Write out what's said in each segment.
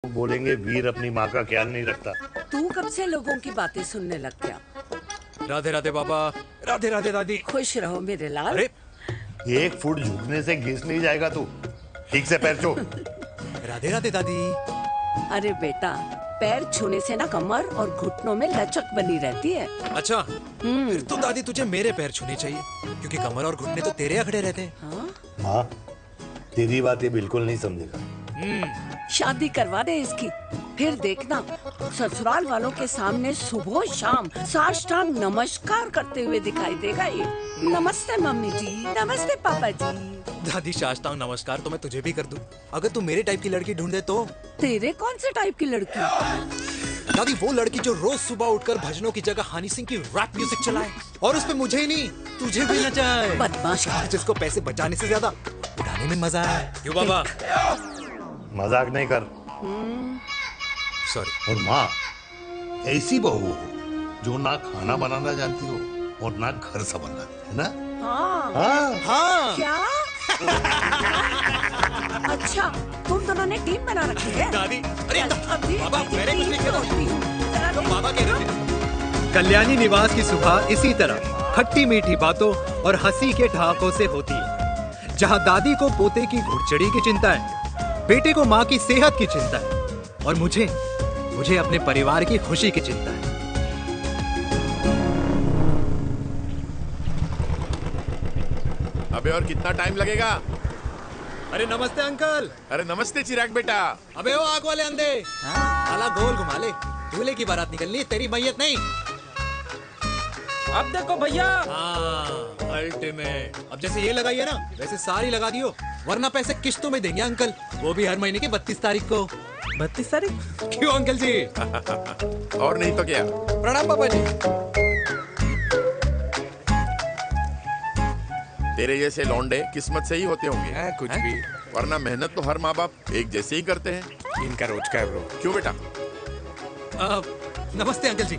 बोलेंगे वीर अपनी माँ का ख्याल नहीं रखता। तू कब से लोगों की बातें सुनने लग गया? राधे राधे बाबा, राधे राधे दादी। खुश रहो मेरे लाल। अरे 1 फुट झुकने से घिस नहीं जाएगा तू, ठीक से पैर छू। राधे राधे दादी। अरे बेटा, पैर छूने से ना कमर और घुटनों में लचक बनी रहती है। अच्छा, फिर तो दादी तुझे मेरे पैर छूने चाहिए, क्योंकि कमर और घुटने तो तेरे अखड़े रहते हैं। हाँ? हाँ, तेरी बात ये बिल्कुल नहीं समझेगा। शादी करवा दे इसकी, फिर देखना ससुराल वालों के सामने सुबह शाम साष्टांग नमस्कार करते हुए दिखाई देगा ये। नमस्ते मम्मी जी, नमस्ते पापा जी। दादी साष्टांग नमस्कार तो मैं तुझे भी कर दूं, अगर तू मेरे टाइप की लड़की ढूंढे तो। तेरे कौन से टाइप की लड़की? दादी वो लड़की जो रोज सुबह उठकर भजनों की जगह हनी सिंह की रैप म्यूजिक चलाए, और उसपे मुझे ही नहीं तुझे भी नचाए। बदमाश, जिसको पैसे बचाने से ज्यादा उड़ाने में मजा है। क्यों बाबा? मजाक नहीं कर। सॉरी। और माँ ऐसी बहू हो जो ना खाना बनाना जानती हो और ना घर संभालना, है ना? हाँ। हाँ हाँ क्या? अच्छा, तुम दोनों ने टीम बना रखी है? दादी, अरे अभी बाबा मैंने कुछ नहीं किया। तो बाबा कह रहे थे। कल्याणी निवास की सुबह इसी तरह खट्टी मीठी बातों और हंसी के ठहाकों से होती है, जहां दादी को पोते की घुड़चड़ी की चिंता है, बेटे को माँ की सेहत की चिंता है, और मुझे अपने परिवार की खुशी की चिंता है। अबे और कितना टाइम लगेगा? अरे नमस्ते अंकल। अरे नमस्ते चिराग बेटा। अबे वो आग वाले अंधे, साला गोल घुमा ले, दूल्हे की बारात निकलनी, तेरी मैयत नहीं। अब देखो भैया। हाँ, अल्टीमेट। अब जैसे ये लगाई है ना, वैसे सारी लगा दियो, वरना पैसे किश्तों में देंगे अंकल, वो भी हर महीने की 32 तारीख को। 32 तारीख? क्यों अंकल जी? और नहीं तो क्या। प्रणाम पापा जी। तेरे जैसे लौंडे किस्मत से ही होते होंगे। कुछ भी। वरना मेहनत तो हर माँ बाप एक जैसे ही करते हैं। इनका रोज का है ब्रो। क्यों बेटा? नमस्ते अंकल जी।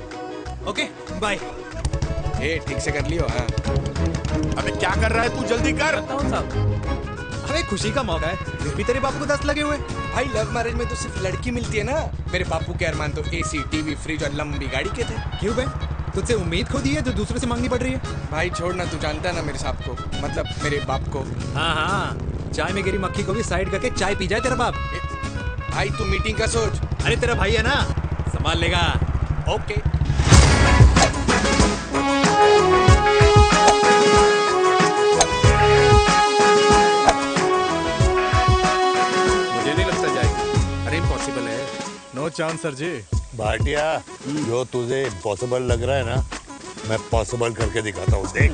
Okay bye. ठीक से कर लियो। हाँ। अबे क्या कर रहा है तू, जल्दी कर। अरे खुशी का मौका है, फिर भी तेरे बापू को 10 लगे हुए। भाई लव मैरिज में तो सिर्फ लड़की मिलती है ना। मेरे बापू के अरमान तो एसी, टीवी, फ्रिज और लंबी गाड़ी के थे। क्यों बे? तुझसे उम्मीद खो दी है जो दूसरे से मांगनी पड़ रही है? भाई छोड़ना, तू जानता है ना मेरे साहब को, मतलब मेरे बाप को। हाँ हाँ, चाय में गिरी मक्खी को भी साइड करके चाय पी जाए तेरा बाप। भाई तू मीटिंग का सोच। अरे तेरा भाई है ना, संभाल लेगा। ओके। मुझे नहीं लगता जाएगी। अरे इम्पॉसिबल है। नो चांस सर जी। भाटिया, जो तुझे इम्पॉसिबल लग रहा है ना, मैं पॉसिबल करके दिखाता हूँ, देख।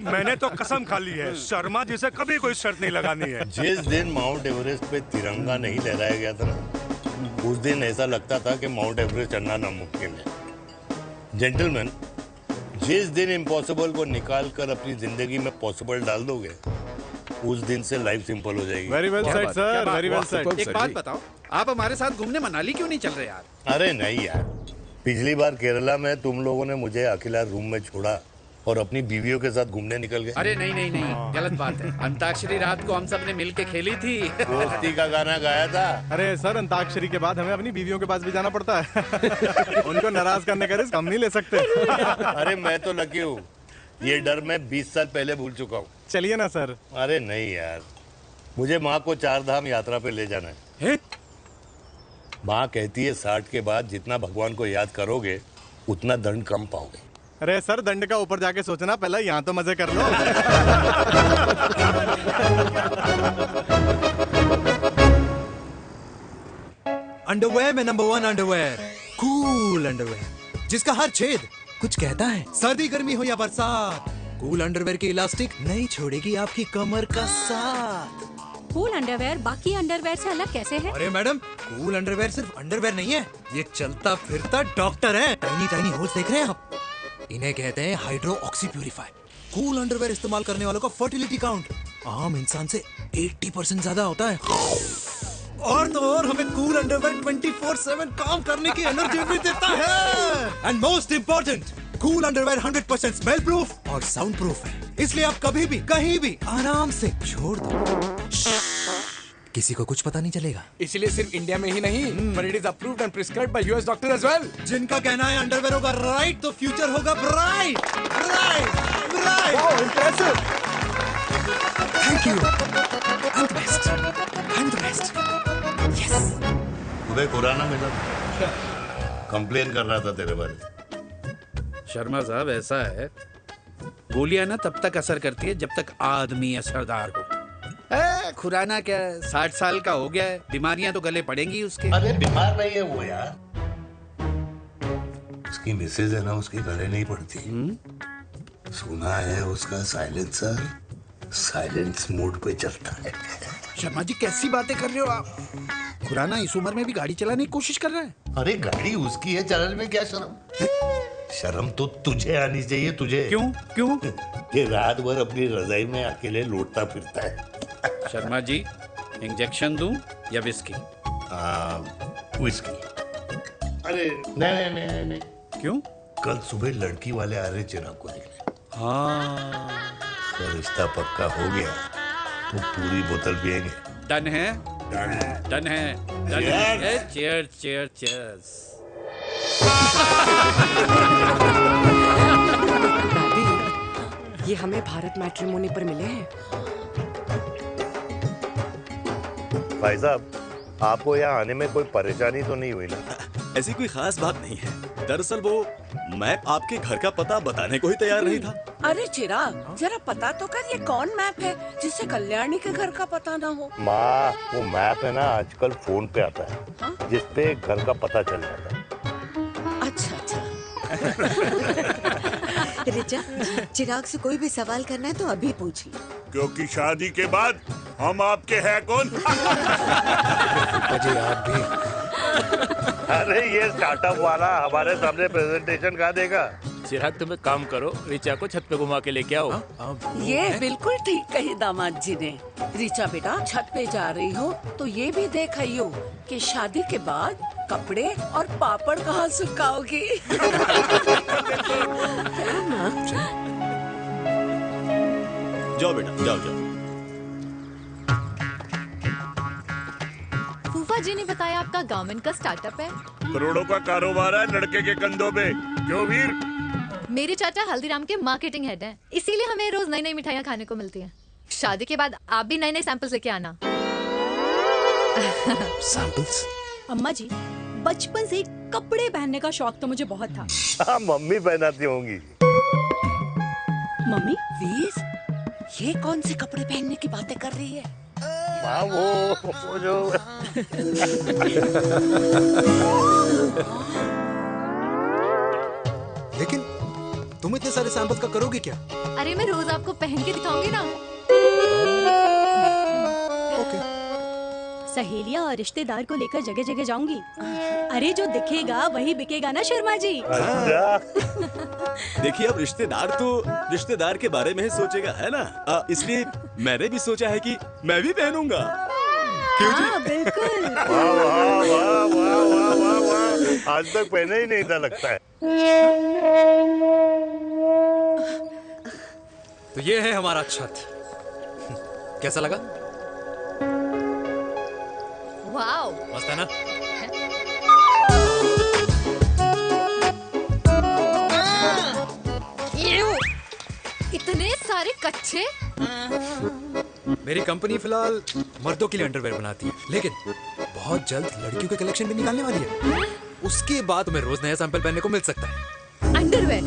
मैंने तो कसम खा ली है, शर्मा जी से कभी कोई शर्त नहीं लगानी है। जिस दिन माउंट एवरेस्ट पे तिरंगा नहीं लहराया गया था ना, उस दिन ऐसा लगता था कि माउंट एवरेस्ट चढ़ना नामुमकिन है। जेंटलमैन, जिस दिन इम्पॉसिबल को निकाल कर अपनी जिंदगी में पॉसिबल डाल दोगे, उस दिन से लाइफ सिंपल हो जाएगी। Very well said sir, very well said. एक बात बताओ, आप हमारे साथ घूमने मनाली क्यों नहीं चल रहे यार? अरे नहीं यार, पिछली बार केरला में तुम लोगों ने मुझे अकेला रूम में छोड़ा और अपनी बीवियों के साथ घूमने निकल गए। अरे नहीं नहीं नहीं, गलत बात है। अंताक्षरी रात को हम सब ने मिलके खेली थी। दोस्ती का गाना गाया था। अरे सर, अंताक्षरी के बाद हमें अपनी बीवियों के पास भी जाना पड़ता है। उनको नाराज करने का रिस्क हम नहीं ले सकते। अरे मैं तो लकी हूँ, ये डर मैं 20 साल पहले भूल चुका हूँ। चलिए ना सर। अरे नहीं यार, मुझे माँ को 4 धाम यात्रा पे ले जाना है। माँ कहती है 60 के बाद जितना भगवान को याद करोगे उतना दंड कम पाओगे। अरे सर, दंड का ऊपर जाके सोचना, पहले यहाँ तो मजे कर लो। अंडरवेयर में नंबर 1 अंडरवेयर, कूल अंडरवेयर, जिसका हर छेद कुछ कहता है। सर्दी गर्मी हो या बरसात, कूल अंडरवेयर की इलास्टिक नहीं छोड़ेगी आपकी कमर का साथ। कूल अंडरवेयर बाकी अंडरवेयर से अलग कैसे है? अरे मैडम, कूल अंडरवेयर सिर्फ अंडरवेयर नहीं है, ये चलता फिरता डॉक्टर है। टाइनी टाइनी होल्स देख रहे हैं आप? इन्हें कहते हैं hydro oxy purifier. Cool underwear इस्तेमाल करने वालों का फर्टिलिटी काउंट आम इंसान से 80% ज्यादा होता है। और तो और हमें कूल अंडरवेयर 24/7 काम करने की एनर्जी भी देता है। And most important, cool underwear 100% smell proof और साउंड प्रूफ है, इसलिए आप कभी भी कहीं भी आराम से छोड़ दो, किसी को कुछ पता नहीं चलेगा। इसलिए सिर्फ इंडिया में ही नहीं, but it is approved and prescribed by US doctor as well. जिनका कहना है अंडरवेयर होगा राइट तो फ्यूचर होगा bright. Right right. Wow, impressive. Thank you. I'm the best. I'm the best. Yes. उदय खुराना मिला, कंप्लेन कर रहा था तेरे बारे। शर्मा साहब, ऐसा है, गोलियां ना तब तक असर करती है जब तक आदमी असरदार हो। खुराना क्या 60 साल का हो गया है, बीमारियां तो गले पड़ेंगी उसके। अरे बीमार नहीं है वो यार, उसकी मिसेज है ना, उसकी गले नहीं पड़ती। सुना है उसका साइलेंसर साइलेंस मोड पे चलता है। शर्मा जी, कैसी बातें कर रहे हो आप? खुराना इस उम्र में भी गाड़ी चलाने की कोशिश कर रहा है। अरे गाड़ी उसकी है, चलाने में क्या शर्म? शर्म तो तुझे आनी चाहिए, तुझे। क्यों क्यों? ये रात भर अपनी रजाई में अकेले लौटता फिरता है। शर्मा जी, इंजेक्शन दूं या विस्की? विस्की। अरे नहीं नहीं नहीं नहीं। क्यों? कल सुबह लड़की वाले आ रहे चिराग को देखने। हाँ, तो रिश्ता पक्का हो गया तो पूरी बोतल पिएंगे। डन है, डन है, डन है। Cheers cheers cheers. दादी, ये हमें भारत मैट्रिमोनी पर मिले हैं। भाई साहब, आपको यहाँ आने में कोई परेशानी तो नहीं हुई ना? ऐसी कोई खास बात नहीं है। दरअसल वो मैप आपके घर का पता बताने को ही तैयार नहीं था। अरे चिराग, जरा पता तो कर, ये कौन मैप है जिससे कल्याणी के घर का पता ना हो? माँ, वो मैप है ना आजकल फोन पे आता है, जिसपे घर का पता चल जाता है। अच्छा अच्छा। रिचा, चिराग से कोई भी सवाल करना है तो अभी पूछिए, क्योंकि शादी के बाद हम आपके हैं कौन? अजय आप भी। अरे ये स्टार्टअप वाला हमारे सामने प्रेजेंटेशन कहाँ देगा? चिराग, तुम एक काम करो, रिचा को छत पे घुमा के लेके आओ। ये बिल्कुल ठीक कही दामाद जी ने। रिचा बेटा, छत पे जा रही हो तो ये भी देख आइयो कि शादी के बाद कपड़े और पापड़ कहाँ सुखाओगी। जाओ बेटा, जाओ जाओ। फूफा जी ने बताया आपका गवर्नमेंट का स्टार्टअप है। करोड़ों का कारोबार है लड़के के कंधों पे। क्यों वीर? मेरे चाचा हल्दीराम के मार्केटिंग हेड हैं, इसीलिए हमें रोज नई नई मिठाइयाँ खाने को मिलती हैं। शादी के बाद आप भी नए नए सैंपल्स लेके आना। सैंपल्स? अम्मा जी, बचपन से कपड़े पहनने का शौक तो मुझे बहुत था। हाँ, मम्मी पहनाती होंगी। मम्मी? वीर, ये कौन से कपड़े पहनने की बातें कर रही है? माँ, वो जो लेकिन तुम इतने सारे सैंपल्स का करोगे क्या? अरे मैं रोज आपको पहन के दिखाऊंगी ना। सहेलियां और रिश्तेदार को लेकर जगह जगह जाऊंगी। अरे जो दिखेगा वही बिकेगा ना शर्मा जी। देखिए, अब रिश्तेदार तो रिश्तेदार के बारे में ही सोचेगा, है ना? इसलिए मैंने भी सोचा है कि मैं भी पहनूंगा। हाँ, बिल्कुल। वाह वाह वाह वाह वाह वाह वाह, आज तक पहने ही नहीं था लगता है। तो ये है हमारा छत, कैसा लगा? वाओ, मस्त है ना? इतने सारे कच्चे। मेरी कंपनी फिलहाल मर्दों के लिए अंडरवेयर बनाती है, लेकिन बहुत जल्द लड़कियों के कलेक्शन भी निकालने वाली है। उसके बाद तुम्हें रोज नया सैंपल पहनने को मिल सकता है। अंडरवेयर?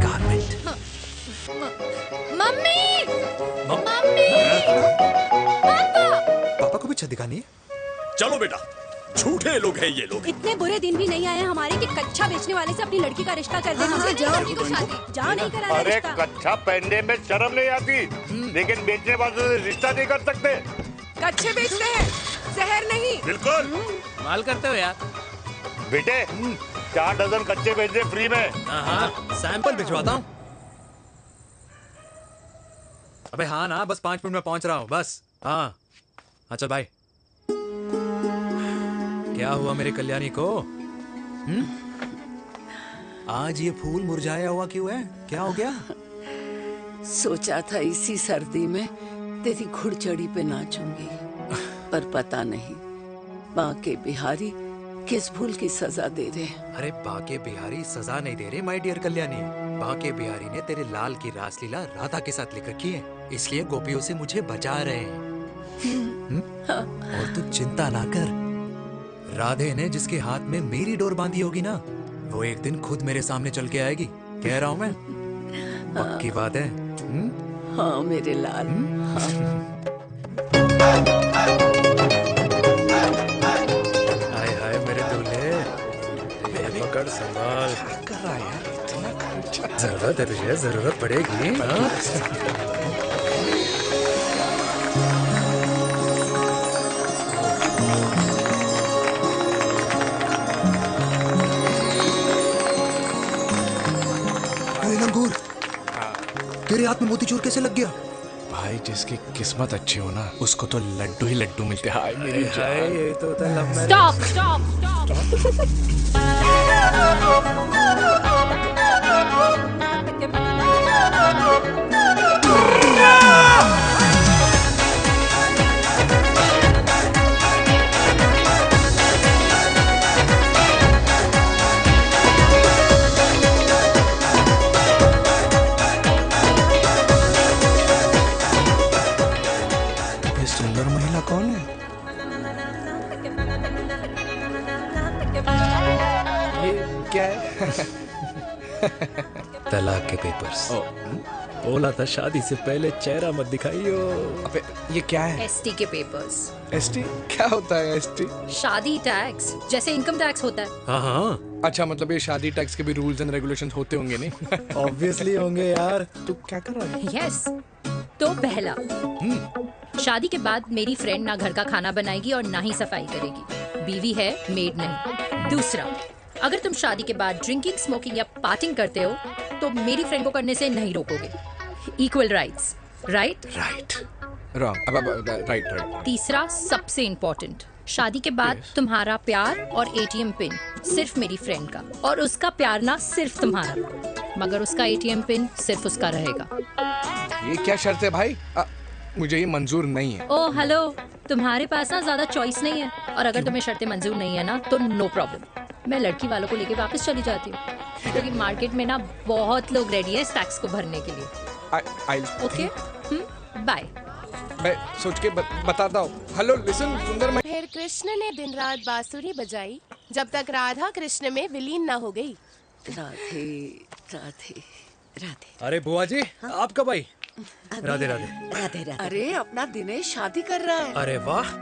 गारमेंट। मम्मी, मम्मी, पापा को भी छत दिखानी है। चलो बेटा, झूठे लोग हैं ये लोग। इतने बुरे दिन भी नहीं आए हमारे कि कच्चा बेचने वाले से अपनी लड़की का रिश्ता कर देना। जाओ, नहीं कराना अरे रिश्ता। कच्चा पहनने में शर्म नहीं आती, लेकिन बेचने वालों से रिश्ता नहीं कर सकते। कच्चे बेचते हैं, जहर नहीं। बिल्कुल माल करते हो यार। बेटे, 4 डजन कच्चे बेच दे फ्री में। हाँ, सैंपल भिजवाता हूँ। अबे हाँ ना, बस 5 मिनट में पहुंच रहा हूँ बस। हाँ हाँ चल बाय। क्या हुआ मेरी कल्याणी को? आज ये फूल मुरझाया हुआ क्यों है? क्या हो गया? सोचा था इसी सर्दी में तेरी घुड़चड़ी पे नाचूंगी, पर पता नहीं बांके बिहारी किस भूल की सजा दे रहे। अरे बांके बिहारी सजा नहीं दे रहे माय डियर कल्याणी। बांके बिहारी ने तेरे लाल की रासलीला राधा के साथ लिख रखी है, इसलिए गोपियों से मुझे बचा रहे हैं। और तू चिंता ना कर, राधे ने जिसके हाथ में मेरी डोर बांधी होगी ना, वो एक दिन खुद मेरे सामने चल के आएगी। कह रहा हूँ मैं, पक्की बात है। हाँ मेरे लाल। हाय हाय मेरे दूल्हे, पकड़ संभाल। कर रहा है यार, इतना खर्चा। जरूरत है तुझे, जरूरत पड़ेगी। लंगूर, तेरे हाथ में मोतीचूर कैसे लग गया? भाई जिसकी किस्मत अच्छी हो ना, उसको तो लड्डू ही लड्डू मिलते हैं। हाय मेरी जान। ये तो होता है लव मैरिज। स्टॉप स्टॉप ये सुंदर महिला कौन है? ये क्या है? तलाक के पेपर्स। बोला था शादी से पहले चेहरा मत दिखाइयो। अबे ये क्या है? एसटी के पेपर्स। एसटी क्या होता है? एसटी शादी टैक्स, जैसे इनकम टैक्स होता है। हाँ हाँ, अच्छा, मतलब ये शादी टैक्स के भी रूल्स एंड रेगुलेशंस होते होंगे नहीं? ऑब्वियसली होंगे यार। तू क्या कर रहा है? यस। तो पहला, शादी के बाद मेरी फ्रेंड ना घर का खाना बनाएगी और ना ही सफाई करेगी, बीवी है, मेड नहीं। दूसरा, अगर तुम शादी के बाद ड्रिंकिंग, स्मोकिंग या पार्टिंग करते हो तो मेरी फ्रेंड को करने से नहीं रोकोगे। Equal rights, right? Right. Wrong. Right right. तीसरा, सबसे इम्पोर्टेंट, शादी के बाद तुम्हारा प्यार और एटीएम पिन सिर्फ मेरी फ्रेंड का, और उसका प्यार ना सिर्फ तुम्हारा, मगर उसका एटीएम पिन सिर्फ उसका रहेगा। ये क्या शर्त है भाई? मुझे ये मंजूर नहीं है। ओ हेलो, तुम्हारे पास ना ज्यादा चॉइस नहीं है, और अगर तुम्हें शर्तें मंजूर नहीं है ना तो नो प्रॉब्लम, मैं लड़की वालों को लेके वापस चली जाती हूँ, क्योंकि मार्केट में ना बहुत लोग रेडी है इस टैक्स को भरने के लिए। Okay, bye. मैं सोच के बताता हूँ। हेलो लिसन सुंदर। फिर कृष्ण ने दिन रात बांसुरी बजाई जब तक राधा कृष्ण में विलीन ना हो गई। राधे राधे राधे। अरे बुआ जी, आप कब आई? राधे राधे। राधे राधे। अरे अपना दिनेश शादी कर रहा है। अरे वाह,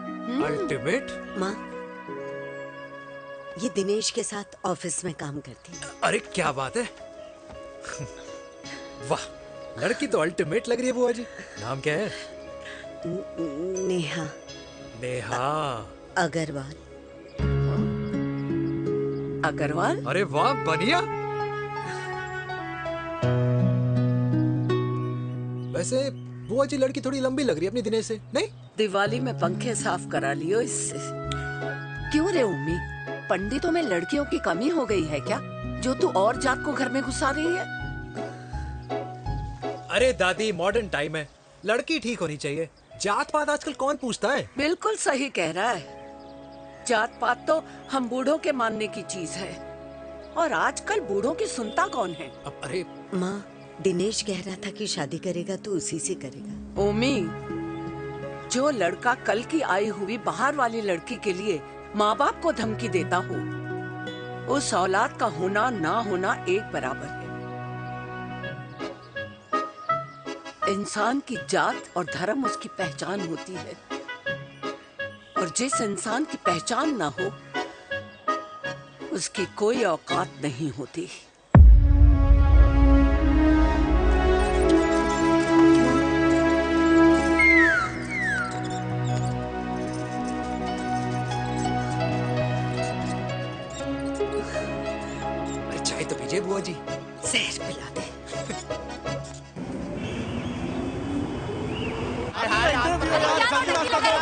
अल्टीमेट। माँ, ये दिनेश के साथ ऑफिस में काम करती है। अरे क्या बात है। वाह, लड़की तो अल्टीमेट लग रही है बुआ जी। नाम क्या है? नेहा। नेहा अग्रवाल। अग्रवाल? अरे वाह, बढ़िया। वैसे बुआ जी लड़की थोड़ी लंबी लग रही है अपनी दिनेश से, नहीं? दिवाली में पंखे साफ करा लियो इससे। क्यों रे उम्मी, पंडितों में लड़कियों की कमी हो गई है क्या, जो तू और जात को घर में घुसा रही है? अरे दादी, मॉडर्न टाइम है, लड़की ठीक होनी चाहिए। जात पात आजकल कौन पूछता है? बिल्कुल सही कह रहा है। जात पात तो हम बूढ़ों के मानने की चीज है, और आजकल बूढ़ों की सुनता कौन है? अरे माँ, दिनेश कह रहा था कि शादी करेगा तो उसी से करेगा। ओमी, जो लड़का कल की आई हुई बाहर वाली लड़की के लिए माँ बाप को धमकी देता हो, उस औलाद का होना ना होना एक बराबर है। इंसान की जात और धर्म उसकी पहचान होती है, और जिस इंसान की पहचान ना हो उसकी कोई औकात नहीं होती। चाय तो पीजिए बुआ जी। जहर पिला दे। जल्दी रास्ता दो।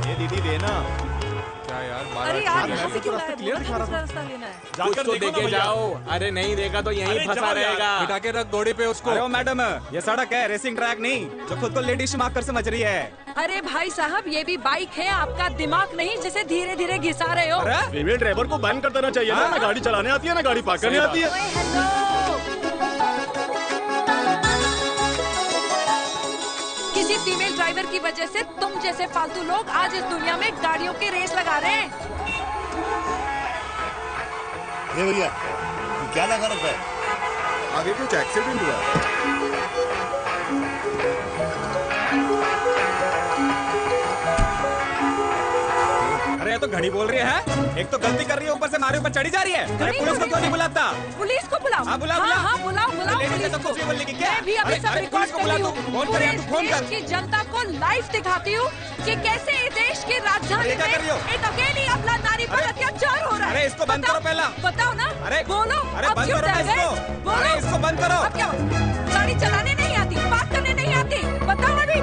ये दीदी देना। क्या यार अरे यार यहाँ से क्यों आए? क्लियर दिखा रहा रास्ता लेना है। कुछ तो देके जाओ। अरे नहीं देगा तो यहीं फंसा रहेगा। बिठा के रख घोड़े पे उसको। अरे ओ मैडम, ये सड़क है, रेसिंग ट्रैक नहीं जो खुद को लेडी शिमाक कर समझ रही है। अरे भाई साहब, ये भी बाइक है, आपका दिमाग नहीं जिसे धीरे धीरे घिसा रहे हो। फीमेल ड्राइवर को बैन कर देना चाहिए ना। ना गाड़ी चलाने आती है ना गाड़ी पार्क करने आती है। किसी फीमेल ड्राइवर की वजह से तुम जैसे फालतू लोग आज इस दुनिया में गाड़ियों की रेस लगा रहे हैं। ये भैया क्या लगा रखा है? आगे कुछ एक्सीडेंट हुआ। अरे ये तो घड़ी बोल रही है। एक तो गलती कर रही है, ऊपर से हमारे ऊपर चढ़ी जा रही है। अरे पुलिस को क्यों नहीं बुलाता? पुलिस को बुलाओ। हाँ बुलाओ हाँ, बुलाओ लेडीज तो कुछ भी बोलने की क्या? मैं भी अभी सब रिकॉर्ड कर रही हूँ। फोन कर यार, तू फोन कर। देश की जनता को लाइव दिखाती हूँ कि कैसे इस देश की राजधानी में एक अकेली अबला नारी पर अत्याचार हो रहा है। अरे इसको बंद करो पहला। बताओ ना। अरे बोलो। अरे अब बंद क्यों करो डर गए? इसको। बोलो। अरे इसको बंद करो। अब क्या गाड़ी चलाने नहीं आती, बात करने नहीं आती? बताओ अभी।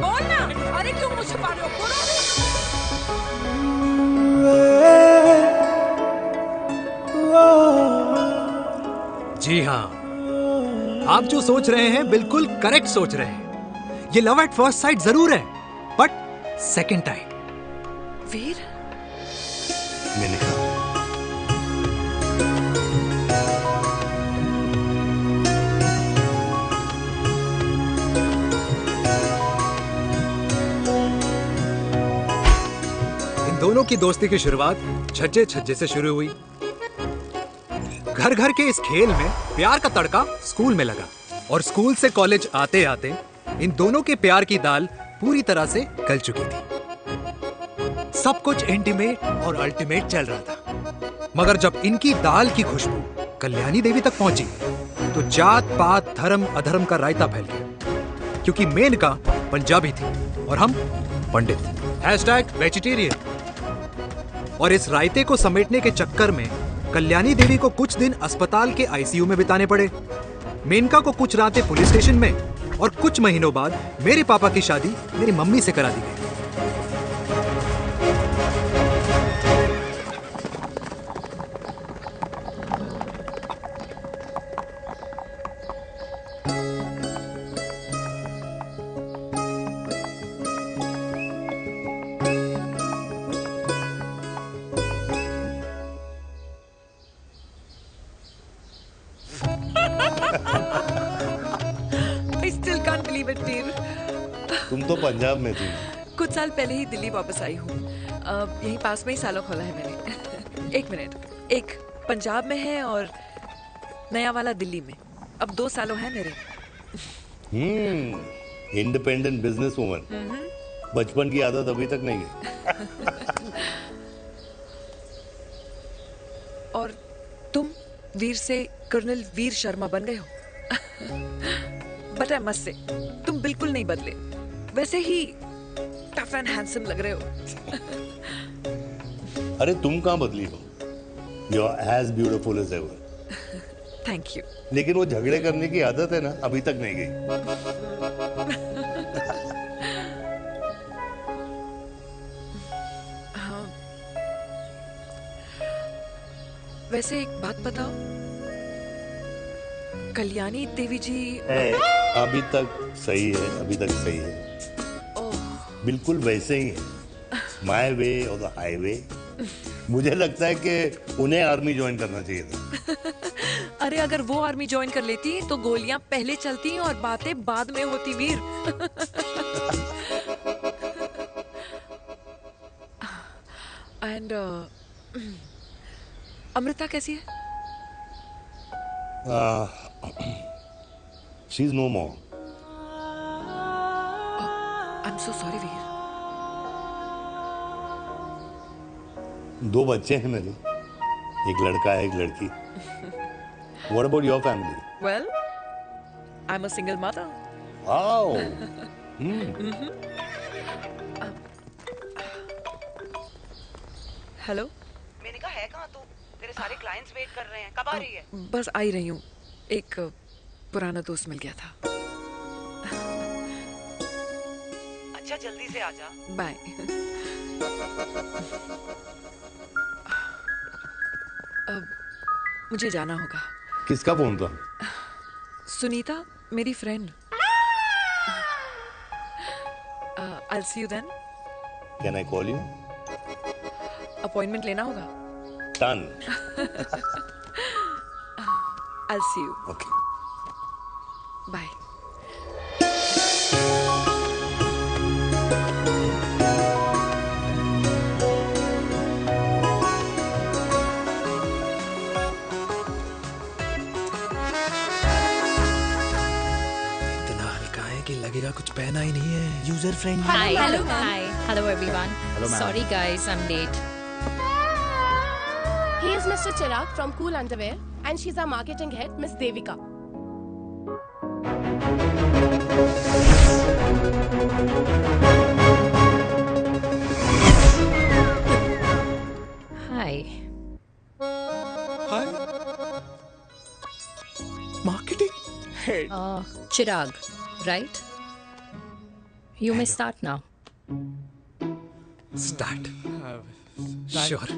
बोल ना। अरे क्यों मुझे छुपा रहे हो? बोलो। जी हाँ, आप जो सोच रहे हैं बिल्कुल करेक्ट सोच रहे हैं। ये लव एट फर्स्ट साइट जरूर है, बट सेकंड टाइम। वीर, मैंने कहा इन दोनों की दोस्ती की शुरुआत छज्जे छज्जे से शुरू हुई। घर घर के इस खेल में प्यार का तड़का स्कूल में लगा, और स्कूल से कॉलेज आते आते इन दोनों के प्यार की दाल पूरी तरह से गल चुकी थी। सब कुछ इंटीमेट और अल्टीमेट चल रहा था, मगर जब इनकी दाल की खुशबू कल्याणी देवी तक पहुंची तो जात पात धर्म अधर्म का रायता फैल गया, क्योंकि मेनका पंजाबी थी और हम पंडित। #वेजिटेरियन। और इस रायते को समेटने के चक्कर में कल्याणी देवी को कुछ दिन अस्पताल के आईसीयू में बिताने पड़े, मेनका को कुछ रातें पुलिस स्टेशन में, और कुछ महीनों बाद मेरे पापा की शादी मेरी मम्मी से करा दी गई। I still can't believe it, dear. तुम तो पंजाब में थी। कुछ साल पहले ही दिल्ली वापस आई हूँ। यहीं पास में ही सालों खोला है मैंने। एक मिनट, एक पंजाब में है और नया वाला दिल्ली में। अब 2 सालों है मेरे। Independent business woman. बचपन की आदत अभी तक नहीं है। और तुम वीर से कर्नल वीर शर्मा बन गए हो। बट आई मस्ट से, तुम बिल्कुल नहीं बदले, वैसे ही टफ एंड हैंडसम लग रहे हो। अरे तुम कहाँ बदली हो? You are as beautiful as ever. Thank you. लेकिन वो झगड़े करने की आदत है ना, अभी तक नहीं गई। हाँ। वैसे एक बात बताओ, कल्याणी देवी जी अभी तक सही है, अभी तक सही है, बिल्कुल वैसे ही है। माय वे और द हाईवे। मुझे लगता है कि उन्हें आर्मी ज्वाइन करना चाहिए था। अरे अगर वो आर्मी ज्वाइन कर लेती तो गोलियां पहले चलती और बातें बाद में होती, वीर। एंड अमृता कैसी है? She is no more. I am so sorry Veer. 2 बच्चे हैं मेरे, एक लड़का है, एक लड़की। What about your family? Well, I'm a single mother. Wow. Hello. मैंने कहा है कहाँ तू? तेरे सारे क्लाइंट्स वेट कर रहे हैं, कब आ रही है? बस आ ही रही हूँ, एक पुराना दोस्त मिल गया था। अच्छा जल्दी से आ जा। बाय। अब मुझे जाना होगा। किसका फोन था? सुनीता, मेरी friend. I'll see you then. Can I call you? Appointment लेना होगा। Done. I'll see you. Okay. Bye. इतना हल्का है कि लगेगा कुछ पहना ही नहीं है। User friendly. Hi. Hello, ma'am. Hi. Hello, everyone. Hello, ma'am. Sorry, guys, I'm late. He is Mr. Chirag from Cool Underwear, and she's our marketing head, Miss Devika. Hi. Hi. Marketing head. Chirag, right? You may start now. Start. Sure.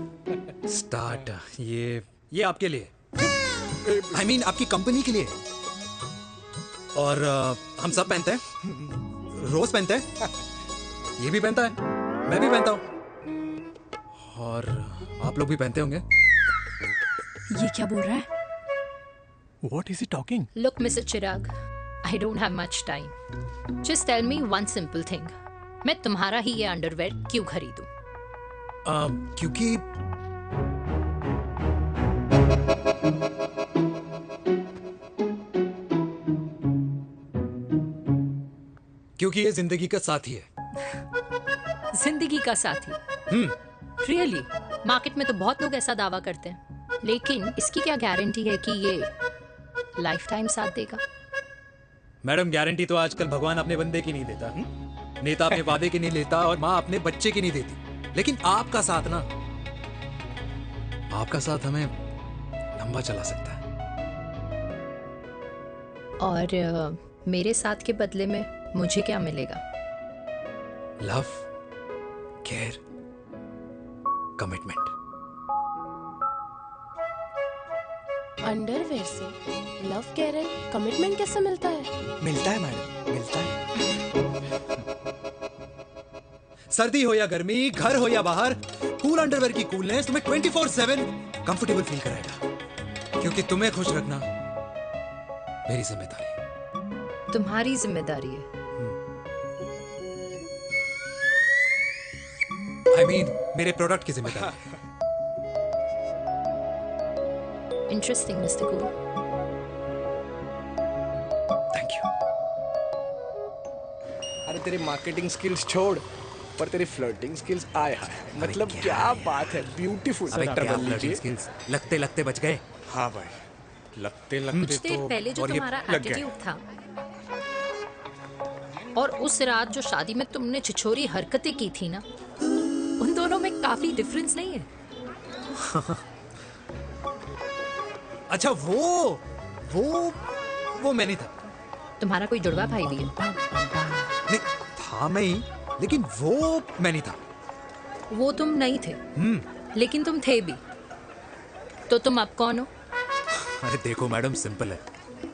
Start. ये आपके लिए। I mean आपकी company के लिए। और हम सब पहनते हैं। रोज पहनते हैं। ये भी पहनता है। मैं भी पहनता हूँ। और आप लोग भी पहनते होंगे। ये क्या बोल रहा है? What is he talking? Look, Mr. Chirag, I don't have much time. Just tell me one simple thing. मैं तुम्हारा ही ये अंडरवेयर क्यों खरीदूं? क्योंकि ये जिंदगी का साथी है। जिंदगी का साथी? रियली? मार्केट में तो बहुत लोग ऐसा दावा करते हैं, लेकिन इसकी क्या गारंटी है कि ये लाइफ टाइम साथ देगा? मैडम, गारंटी तो आजकल भगवान अपने बंदे की नहीं देता। नेता अपने वादे की नहीं लेता और माँ अपने बच्चे की नहीं देती। लेकिन आपका साथ ना, आपका साथ हमें लंबा चला सकता है। और मेरे साथ के बदले में मुझे क्या मिलेगा? Love, care, commitment. अंडरवेयर से लव, केयर एंड कमिटमेंट कैसे मिलता है? मिलता है मैडम, मिलता है। सर्दी हो या गर्मी, घर हो या बाहर, कूल अंडरवेयर की कूलनेस तुम्हें 24/7 कंफर्टेबल फील कराएगा। क्योंकि तुम्हें खुश रखना मेरी जिम्मेदारी है। तुम्हारी जिम्मेदारी है? I mean, मेरे प्रोडक्ट की जिम्मेदारी है। Interesting, Mr. Cool. Thank you. अरे तेरे मार्केटिंग स्किल्स छोड़, पर तेरी फ्लर्टिंग स्किल्स आए हाय, मतलब क्या बात है, ब्यूटीफुल। स्किल्स लगते लगते बच गए। हाँ भाई, लगते कुछ लगते देर तो पहले जो और ये तुम्हारा लग गया। एटीट्यूड था, और उस रात जो शादी में तुमने छिछोरी हरकतें की थी ना, उन दोनों में काफी डिफरेंस नहीं है? अच्छा, वो मैं नहीं था। तुम्हारा कोई जुड़वा भाई भी है? नहीं था मैं ही, लेकिन वो मैं नहीं था। वो तुम नहीं थे, लेकिन तुम थे भी। तो तुम अब कौन हो? अरे देखो मैडम, सिंपल है।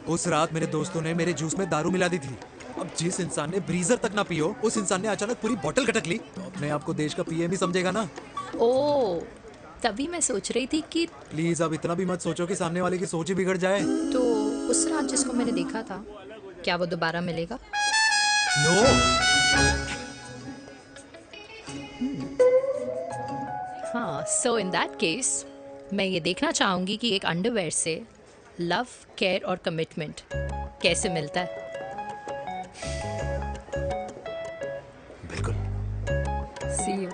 उस रात मेरे दोस्तों ने मेरे जूस में दारू मिला दी थी। अब जिस इंसान ने ब्रीजर तक ना पियो, उस इंसान ने अचानक पूरी बोतल खटक ली, तो अपने आप को देश का पीएम ही समझेगा ना। ओ, तभी मैं सोच रही थी कि प्लीज अब इतना भी मत सोचो कि सामने वाले की सोच ही बिगड़ जाए। तो उस रात जिसको मैंने देखा था, क्या वो दोबारा मिलेगा? नो। हाँ, सो इन दैट केस मैं ये देखना चाहूंगी कि एक अंडरवेयर से लव, केयर और कमिटमेंट कैसे मिलता है। बिल्कुल। See you.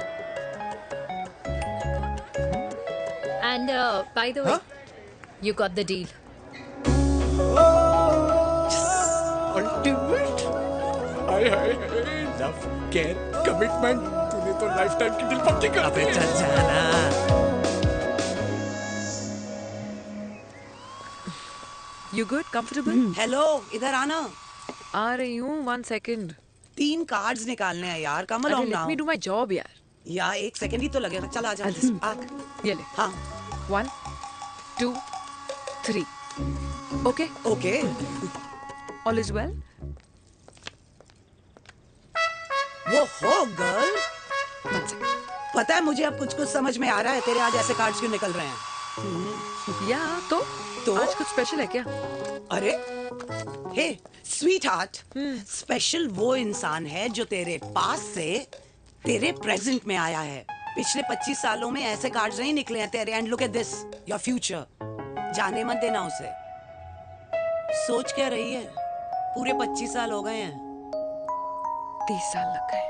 And by the way, you got the deal. Ultimate. Hi hi, love, care, commitment, तूने तो लाइफ टाइम की डील पक्की कर दी। चल जाना। You good? Comfortable? हेलो, इधर आना। आ रही हूँ, 1 second. 3 कार्ड्स निकालने हैं यार, कम अरे on let now. Me do my job यार। यार 1 सेकंड ही तो लगेगा, चल आजा। ये ले। हाँ 1 2 3 okay okay. All is well. वो हो गर्ल, पता है मुझे अब कुछ कुछ समझ में आ रहा है तेरे आज ऐसे कार्ड्स क्यों निकल रहे हैं। या तो आज कुछ स्पेशल है क्या? अरे हे स्वीट हार्ट, स्पेशल वो इंसान है जो तेरे पास से तेरे प्रेजेंट में आया है। पिछले 25 सालों में ऐसे कार्ड्स नहीं निकले हैं तेरे। And look at this, your future. जाने मत देना उसे। सोच क्या रही है, पूरे 25 साल हो गए हैं। 30 साल लग गए।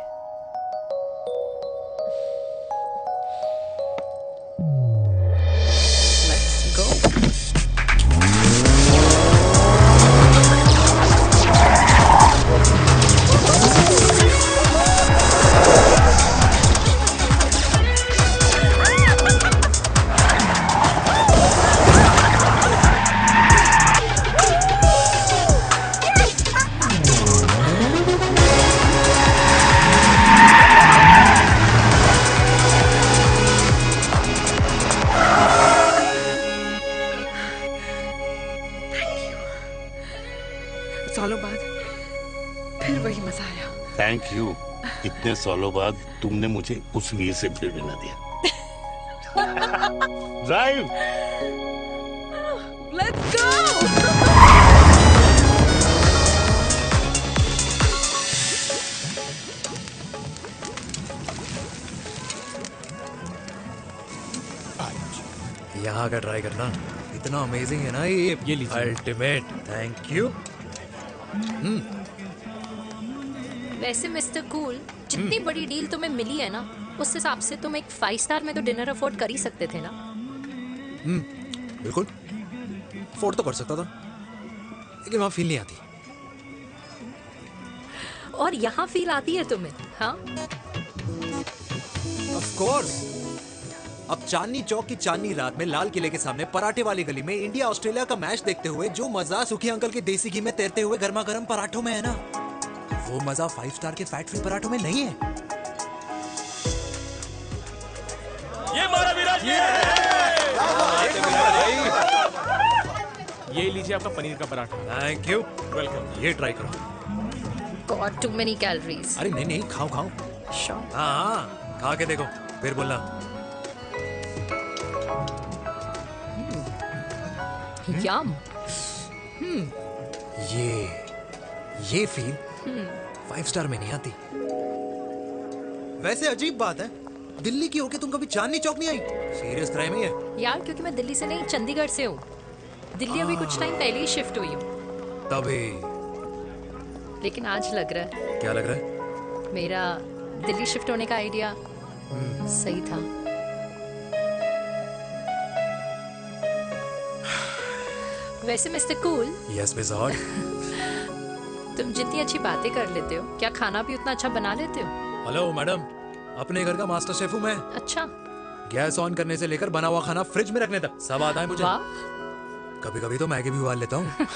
Let's go. सालों बाद फिर वही मजा आया। Thank you. इतने सालों बाद तुमने मुझे उस वीर से फिर मिला दिया। ड्राइव। Let's go. यहाँ का ट्राई करना, इतना अमेजिंग है ना ये लीजिए अल्टीमेट। Thank you. वैसे मिस्टर कूल, जितनी बड़ी डील तुम्हें मिली है ना, उस हिसाब से तुम एक 5 स्टार में तो डिनर अफोर्ड कर ही सकते थे ना। बिल्कुल अफोर्ड तो कर सकता था, लेकिन वहाँ फील नहीं आती। और यहाँ फील आती है तुम्हें? हाँ ऑफ कोर्स। अब चांदनी चौक की चांदनी रात में लाल किले के सामने पराठे वाली गली में इंडिया ऑस्ट्रेलिया का मैच देखते हुए जो मजा सुखी अंकल के देसी घी में तैरते हुए गर्मा गर्म पराठों में है ना, वो मजा 5 स्टार के फैट फ्री पराठों में नहीं है। ये मारा विराज। ये लीजिए आपका पनीर का पराठा। Thank you. वेलकम। ये ट्राई करो। God too many calories. अरे नहीं नहीं, खाओ खाओ। हाँ खा के देखो फिर बोलना। यम। ये फील 5 स्टार में नहीं आती। वैसे अजीब बात है, दिल्ली की होके तुम कभी चांदनी चौक नहीं आई? सीरियस क्राइम ही है यार, क्योंकि मैं दिल्ली से नहीं चंडीगढ़ से हूँ। दिल्ली अभी कुछ टाइम पहले ही शिफ्ट हुई हूँ। तभी। लेकिन आज लग रहा है। क्या लग रहा है? मेरा दिल्ली शिफ्ट होने का आइडिया सही था। वैसे mister cool. Yes miss hot. तुम जितनी अच्छी बातें कर लेते हो, क्या खाना भी उतना अच्छा बना लेते हो? हेलो मैडम, अपने घर का मास्टर शेफ हूँ मैं। अच्छा। गैस ऑन करने से लेकर बना हुआ खाना फ्रिज में रखने तक सब आता है मुझे। कभी कभी तो मैगी भी उबाल लेता हूँ।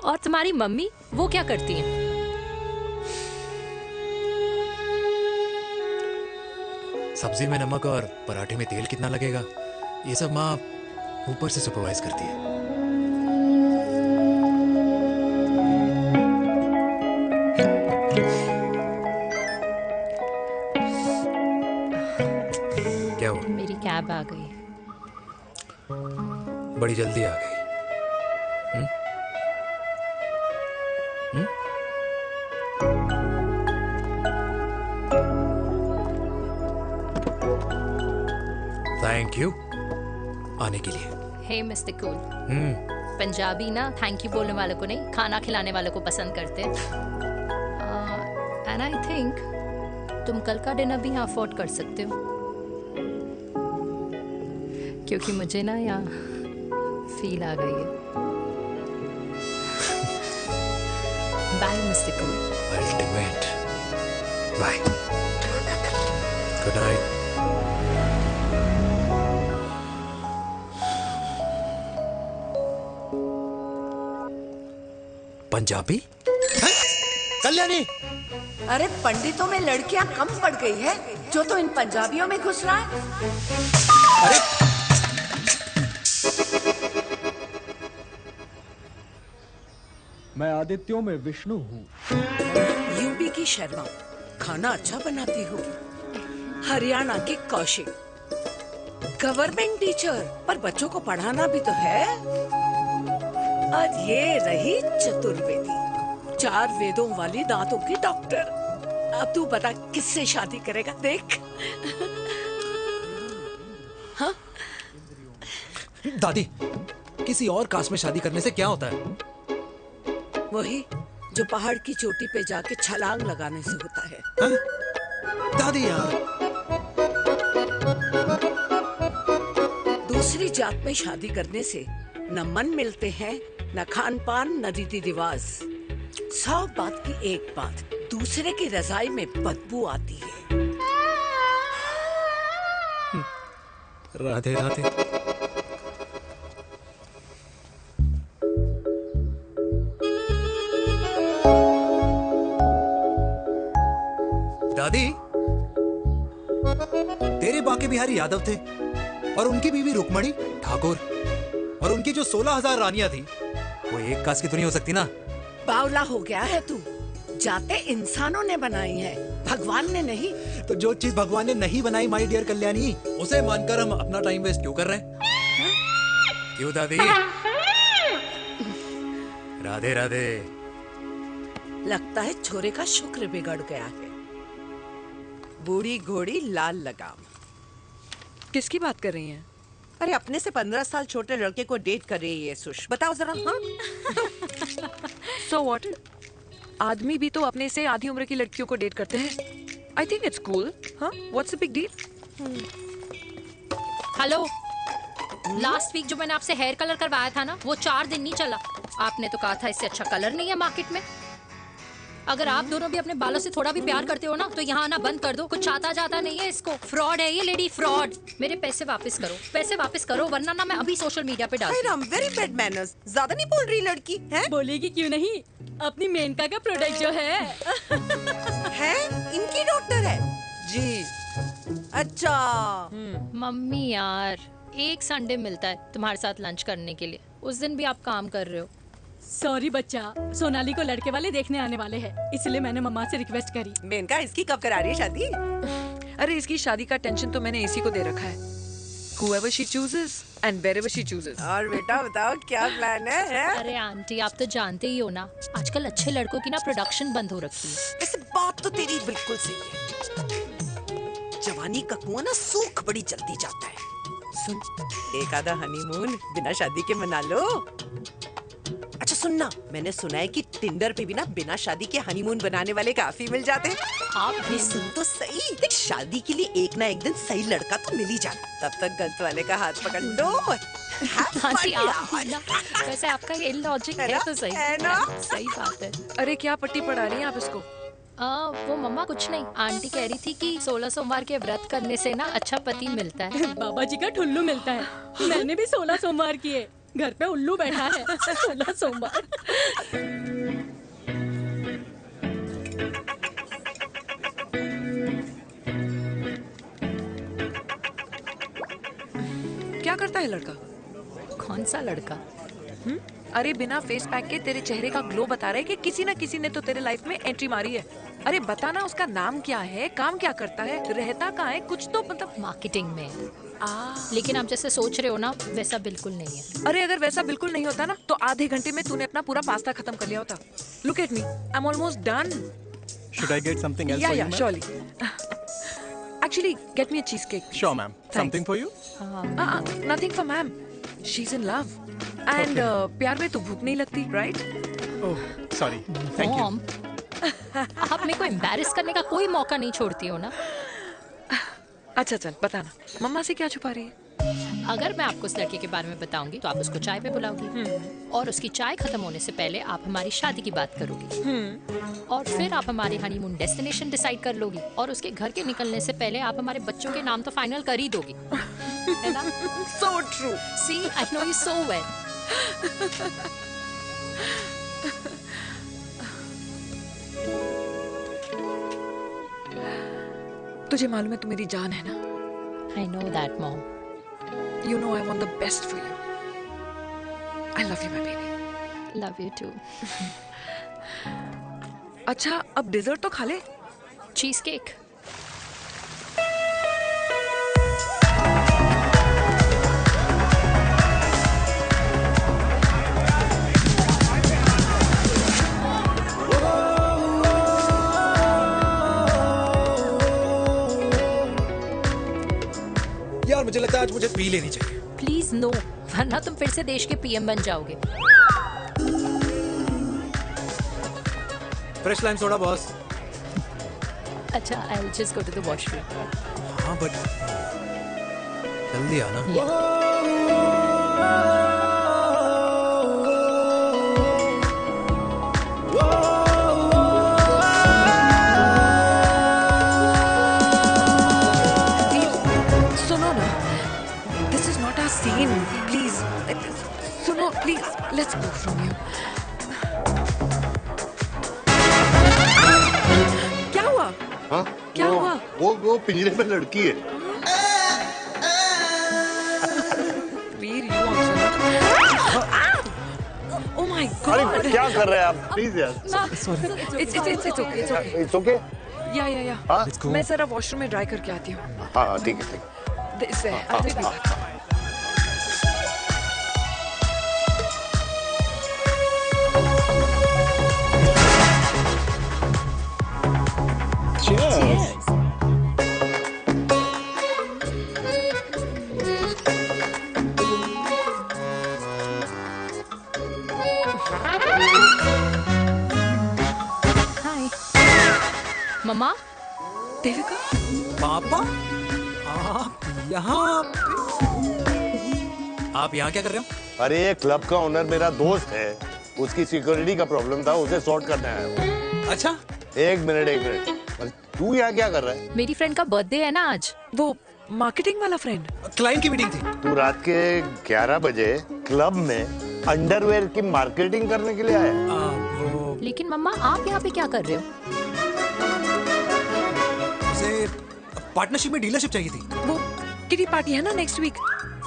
और तुम्हारी मम्मी वो क्या करती हैं? सब्जी में नमक और पराठे में तेल कितना लगेगा, ये सब माँ ऊपर से सुपरवाइज करती है। क्या हुआ? मेरी कैब आ गई। बड़ी जल्दी आ गई। थैंक यू आने के लिए। हे मिस्टर कूल, पंजाबी ना थैंक यू बोलने वालों को नहीं, खाना खिलाने वालों को पसंद करते हैं। एंड आई थिंक तुम कल का डिनर भी यहाँ अफोर्ड कर सकते हो, क्योंकि मुझे ना यहाँ फील आ गई है। Bye mister cool. Ultimate. Bye. Good night. Punjabi? Kalyani! अरे पंडितों में लड़कियां कम पड़ गई है जो तो इन पंजाबियों में घुस रहा है। मैं आदित्यों में विष्णु हूँ। यूपी की शर्मा खाना अच्छा बनाती होगी। हरियाणा की कौशिक गवर्नमेंट टीचर, पर बच्चों को पढ़ाना भी तो है। और ये रही चतुर्वेदी, 4 वेदों वाली दांतों की डॉक्टर। अब तू बता किससे शादी करेगा? देख। हाँ? दादी, किसी और कास्ट में शादी करने से क्या होता है? वही जो पहाड़ की चोटी पे जाके छलांग लगाने से होता है। हाँ? दादी यार, दूसरी जात में शादी करने से न मन मिलते हैं, न खान पान, न रीति रिवाज। 100 बात की एक बात, दूसरे की रजाई में बदबू आती है। राधे राधे। दादी, तेरे बाके बिहारी यादव थे और उनकी बीवी रुक्मणी ठाकुर, और उनकी जो 16,000 रानियां थी वो एक कास्ट की तो नहीं हो सकती ना? बावला हो गया है तू। जाते इंसानों ने बनाई है, भगवान ने नहीं। तो जो चीज भगवान ने नहीं बनाई माय डियर कल्याणी, उसे मानकर हम अपना टाइम वेस्ट क्यों कर रहे हैं? क्यों दादी? राधे राधे। लगता है छोरे का शुक्र बिगड़ गया है। बूढ़ी घोड़ी लाल लगाम। किसकी बात कर रही हैं? अरे अपने से 15 साल छोटे लड़के को डेट कर रही है सुश। बताओ जरा। हाँ? So what? आदमी भी तो अपने से आधी उम्र की लड़कियों को डेट करते हैं। I think it's cool. हाँ? What's the big deal? Hello, last week जो मैंने आपसे हेयर कलर करवाया था ना, वो 4 दिन नहीं चला। आपने तो कहा था इससे अच्छा कलर नहीं है मार्केट में। अगर आप दोनों भी अपने बालों से थोड़ा भी प्यार करते हो ना, तो यहाँ आना बंद कर दो। कुछ आता जाता नहीं है इसको। फ्रॉड है ये लेडी, फ्रॉड। मेरे पैसे वापस करो, पैसे वापस करो, वरना ना मैं अभी सोशल मीडिया पे डाल दूँ। Very bad manners. ज्यादा नहीं बोल रही लड़की है? बोलेगी क्यों नहीं? अपनी मेनका का प्रोडक्ट जो है इनकी डॉक्टर है जी। अच्छा मम्मी यार, एक संडे मिलता है तुम्हारे साथ लंच करने के लिए, उस दिन भी आप काम कर रहे हो। सॉरी बच्चा, सोनाली को लड़के वाले देखने आने वाले हैं, इसलिए मैंने मम्मा से रिक्वेस्ट करी। मेनका, इसकी कब करा रही है शादी? अरे इसकी शादी का टेंशन तो मैंने इसी को दे रखा है। Whoever she chooses and wherever she chooses. और बेटा बताओ क्या प्लान है? अरे आंटी, आप तो जानते ही हो ना, आजकल अच्छे लड़कों की ना प्रोडक्शन बंद हो रखी है। ऐसे बात तो तेरी बिल्कुल सही है। जवानी का कुआं ना सूख बड़ी जल्दी जाता है। सुन, एक आधा हनीमून बिना शादी के मना लो। अच्छा सुनना, मैंने सुना है कि टिंडर पे भी ना बिना शादी के हनीमून बनाने वाले काफी मिल जाते हैं। आप भी सुन तो सही, देख शादी के लिए एक ना एक दिन सही लड़का तो मिल ही जाता, तब तक गलत वाले का हाथ पकड़ लो। आंटी आप भी ना, वैसे आपका ये लॉजिक है तो सही है ना? सही बात है। अरे क्या पट्टी पढ़ा रही हैं आप इसको? वो मम्मा कुछ नहीं, आंटी कह रही थी कि 16 सोमवार के व्रत करने से ना अच्छा पति मिलता है। बाबा जी का ठुल्लू मिलता है। मैंने भी 16 सोमवार किए, घर पे उल्लू बैठा है। 16 सोमवार। क्या करता है लड़का? कौन सा लड़का? अरे बिना फेस पैक के तेरे चेहरे का ग्लो बता रहा है कि किसी ना किसी ने तो तेरे लाइफ में एंट्री मारी है। अरे बता ना, उसका नाम क्या है, काम क्या करता है, रहता कहाँ है, कुछ तो मतलब। मार्केटिंग में। लेकिन आप जैसे सोच रहे हो ना, वैसा बिल्कुल नहीं है। अरे अगर वैसा बिल्कुल नहीं होता ना, तो आधे घंटे में तूने अपना पूरा पास्ता खत्म कर लिया होता। Look at me, I am almost done. Should I get something else for you, Yeah, ma'am? surely. Actually, get me a cheesecake. Sure, ma'am. Something for you? Nothing for ma'am. She's in love. And प्यार में तो भूख नहीं लगती, right? Oh, sorry. Thank you. Mom, आप मेरे को embarrass करने का कोई मौका नहीं छोड़ती हो ना। अच्छा चल बताना, मम्मा से क्या छुपा रही है? अगर मैं आपको उस लड़के के बारे में बताऊंगी तो आप उसको चाय पे बुलाओगी, और उसकी चाय खत्म होने से पहले आप हमारी शादी की बात करोगी, और फिर आप हमारे हनीमून डेस्टिनेशन डिसाइड कर लोगी, और उसके घर के निकलने से पहले आप हमारे बच्चों के नाम तो फाइनल कर ही दोगी, है ना? So true. See, I know you so well. तुझे मालूम है तू मेरी जान है ना? I know that, Mom. You know I want the best for you. I love you, my baby. Love you too. अच्छा, अब डिजर्ट तो खा ले। Cheese cake. यार मुझे लगता है आज मुझे पी लेनी चाहिए। प्लीज नो, वरना तुम फिर से देश के पीएम बन जाओगे। Fresh lime soda boss. अच्छा, I'll just go to the washroom. हाँ बट जल्दी आना। सुनो ना, this is not our scene. Please, सुनो, please, let's go from here. क्या हुआ? हाँ? क्या हुआ? वो पिंजरे में लड़की है। वीर, you also. Oh my God! अरे क्या कर रहे हैं आप? प्लीज यार। Sorry. It's okay. It's okay. It's okay? Yeah. हाँ? मैं जरा वॉशरूम में ड्राई करके आती हूँ। हाँ ठीक है। This way. I'll just be back. Cheers. Hi. मम्मा? देविका? पापा? आप यहाँ क्या कर रहे हो? अरे ये क्लब का ओनर मेरा दोस्त है, उसकी सिक्योरिटी का प्रॉब्लम था, उसे सॉर्ट करने आया हूँ। अच्छा? एक मिनट। अरे तू यहाँ क्या कर रहा है? मेरी फ्रेंड का बर्थडे है ना आज। वो मार्केटिंग वाला फ्रेंड। क्लाइंट की मीटिंग थी। तू रात के 11 बजे क्लब में अंडरवेयर की मार्केटिंग करने के लिए आया? लेकिन मम्मा, आप यहाँ पे क्या कर रहे हो? उसे पार्टनरशिप में डीलरशिप चाहिए थी। वो किटी पार्टी है ना नेक्स्ट वीक,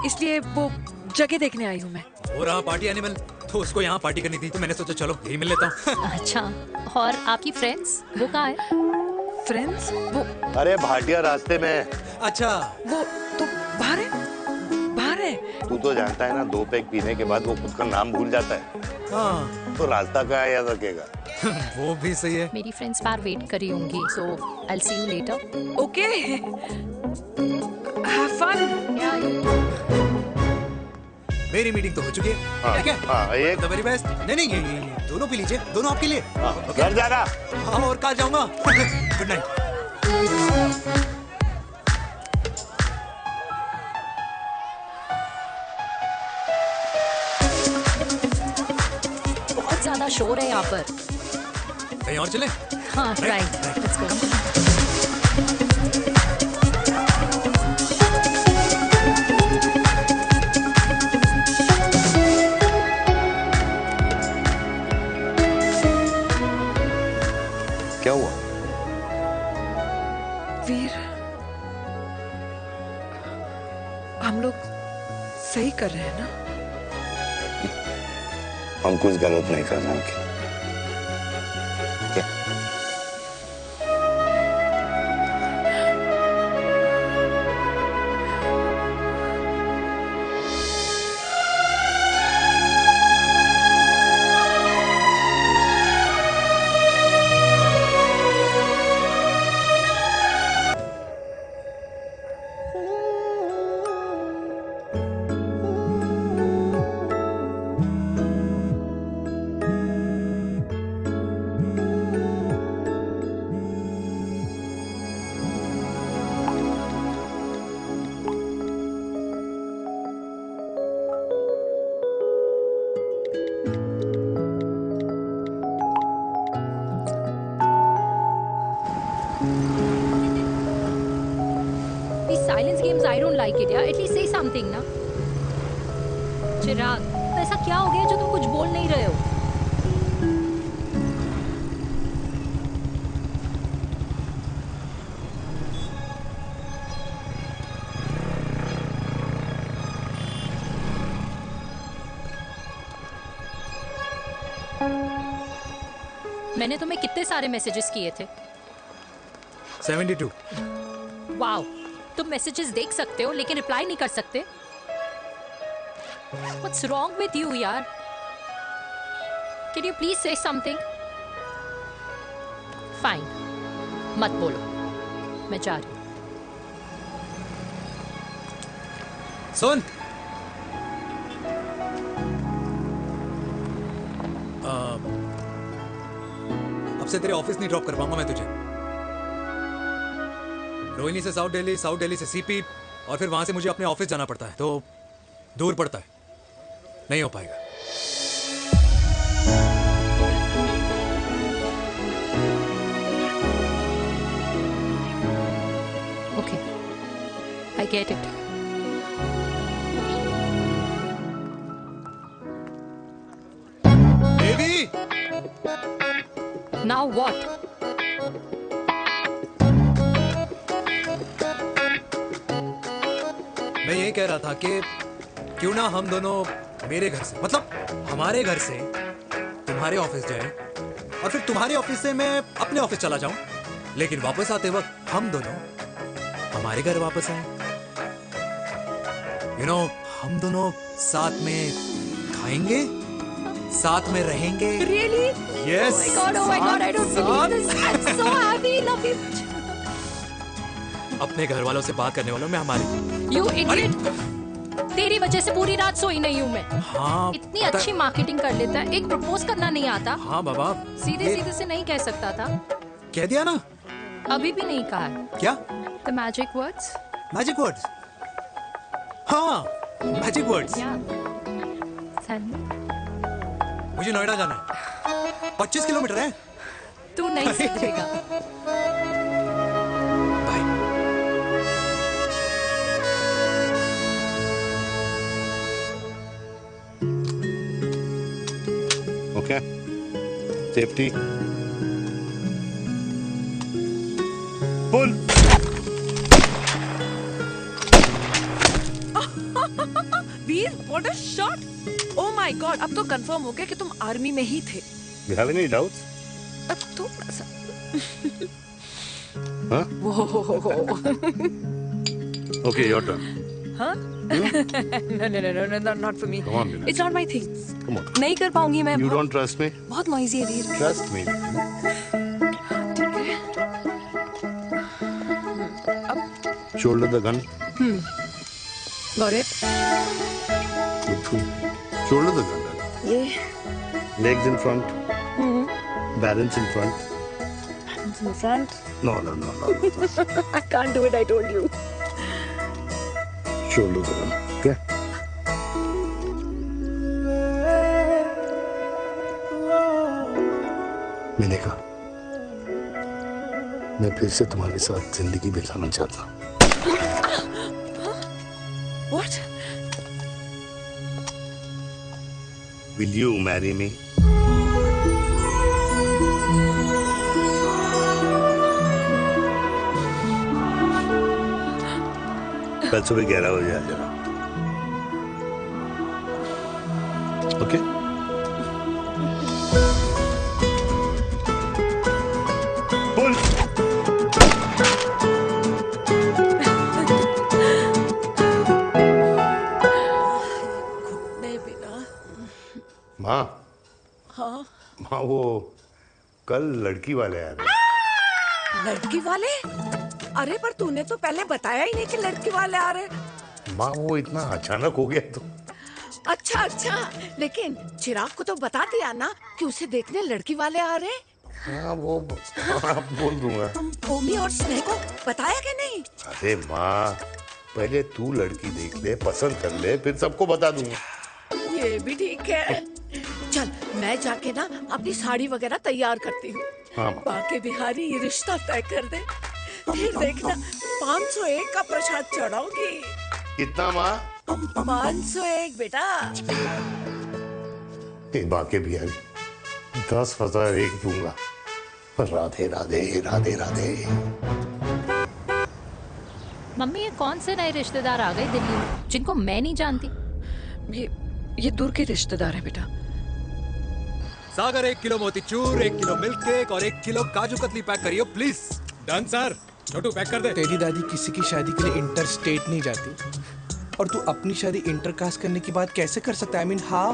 इसलिए वो जगह देखने आई हूँ मैं। हो रहा पार्टी एनिमल, तो उसको यहाँ पार्टी करनी थी, तो मैंने सोचा चलो यही मिल लेता हूँ। अच्छा, और आपकी फ्रेंड्स वो कहाँ है? फ्रेंड्स? वो अरे भाटिया रास्ते में। अच्छा, वो तो बाहर है। तू तो जानता है ना, 2 पैक पीने के बाद वो खुद का नाम भूल जाता है। हाँ। तो रास्ता क्या याद रखेगा? वो भी सही है। मेरी फ्रेंड्स बाहर वेट कर रही होंगी, so I'll see you later. Okay. Have fun. मेरी मीटिंग तो हो चुकी है। हाँ, ठीक है? हाँ, एक The very best. नहीं, ये दोनों पी लीजिए, दोनों आपके लिए। घर जाना। हाँ, और कल जाऊंगा। Good night. बहुत ज्यादा शोर है यहाँ पर। कहीं और चले? हाँ, राइट, लेट्स गो। क्या हुआ? वीर, हम लोग सही कर रहे हैं ना? हम कुछ गलत नहीं कर रहे हैं। These silence games, I don't like it, यार. At least say something, ना. चिराग, ऐसा क्या हो गया जो तुम कुछ बोल नहीं रहे हो? मैंने तुम्हें कितने सारे मैसेजेस किए थे? 72। वाओ, तुम मैसेजेस देख सकते हो लेकिन रिप्लाई नहीं कर सकते? What's wrong with you यार? Can you please say something? Fine, मत बोलो, मैं जा रही हूँ। सुन, अब से तेरे ऑफिस नहीं ड्रॉप कर पाऊंगा मैं तुझे। रोहिणी से साउथ दिल्ली से सीपी, और फिर वहां से मुझे अपने ऑफिस जाना पड़ता है, तो दूर पड़ता है, नहीं हो पाएगा। Okay, I get it. Devi! Now what? मैं ये कह रहा था कि क्यों ना हम दोनों मेरे घर से, मतलब हमारे घर से तुम्हारे ऑफिस जाएं, और फिर तुम्हारे ऑफिस से मैं अपने ऑफिस चला जाऊं, लेकिन वापस आते वक्त हम दोनों हमारे घर वापस आए। यू नो, हम दोनों साथ में खाएंगे, साथ में रहेंगे। Really? Yes. Oh my God, I don't believe this. I'm so happy, love you. अपने घर वालों से बात करने वालों में हमारी। You idiot. तेरी वजह से पूरी रात सोई नहीं हूँ मैं। हाँ, इतनी अच्छी मार्केटिंग कर लेता है, एक प्रपोज करना नहीं आता। हाँ बाबा, सीधे से नहीं कह सकता था। कह दिया ना। अभी भी नहीं कहा है। क्या? The magic words. Magic words? हाँ, मैजिक वर्ड्स। मुझे नोएडा जाना है, 25 किलोमीटर है। तू नहीं समझेगा। Okay. Safety. Pull. Veer, what a shot! Oh my God, अब तो कंफर्म हो गया कि तुम आर्मी में ही थे। You have any doubts? अब थोड़ा सा। Huh? Okay, your turn. हाँ? No, not for me. Come on, Meena. It's not my thing. Come on. नहीं कर पाऊंगी मैं। You don't trust me? बहुत noisy है वीर। Trust me. Shoulder the gun. Got it. Shoulder the gun. ये। Legs in front. Balance in front. Hands in front. No. I can't do it. I told you. Shoulder the gun. Okay. मैंने कहा, मैं फिर से तुम्हारे साथ जिंदगी बिताना चाहता हूँ। What? Will you marry me? कल सुबह 11 बजे आ जाना। ओके? बोल। माँ, हाँ, माँ वो कल लड़की वाले आ रहे। लड़की वाले? अरे पर तूने तो पहले बताया ही नहीं कि लड़की वाले आ रहे। माँ वो इतना अचानक हो गया तो। अच्छा, लेकिन चिराग को तो बता दिया ना कि उसे देखने लड़की वाले आ रहे। हाँ वो बोल दूंगा। ओमी और स्नेह को बताया कि नहीं? अरे माँ, पहले तू लड़की देख ले, पसंद कर ले, फिर सबको बता दूंगा। ये भी ठीक है। चल मैं जाके ना अपनी साड़ी वगैरह तैयार करती हूँ। हाँ। बाकी बिहारी ये रिश्ता तय कर दे, फिर देखना 501 का प्रसाद चढ़ाऊंगी। कितना माँ? 501 बेटा। बाकी बिहारी 10,001 दूंगा। राधे राधे राधे राधे। मम्मी, ये कौन से नए रिश्तेदार आ गए दिल्ली में जिनको मैं नहीं जानती? ये दूर के रिश्तेदार हैं बेटा। सागर 1 किलो मोतीचूर, 1 किलो मिल्क केक और 1 किलो काजू कतली पैक करियो please. Done sir. Chhotu pack कर दे। तेरी दादी किसी की शादी के लिए इंटर स्टेट नहीं जाती, और तू अपनी शादी इंटर कास्ट करने की बात कैसे कर सकता है? I mean how?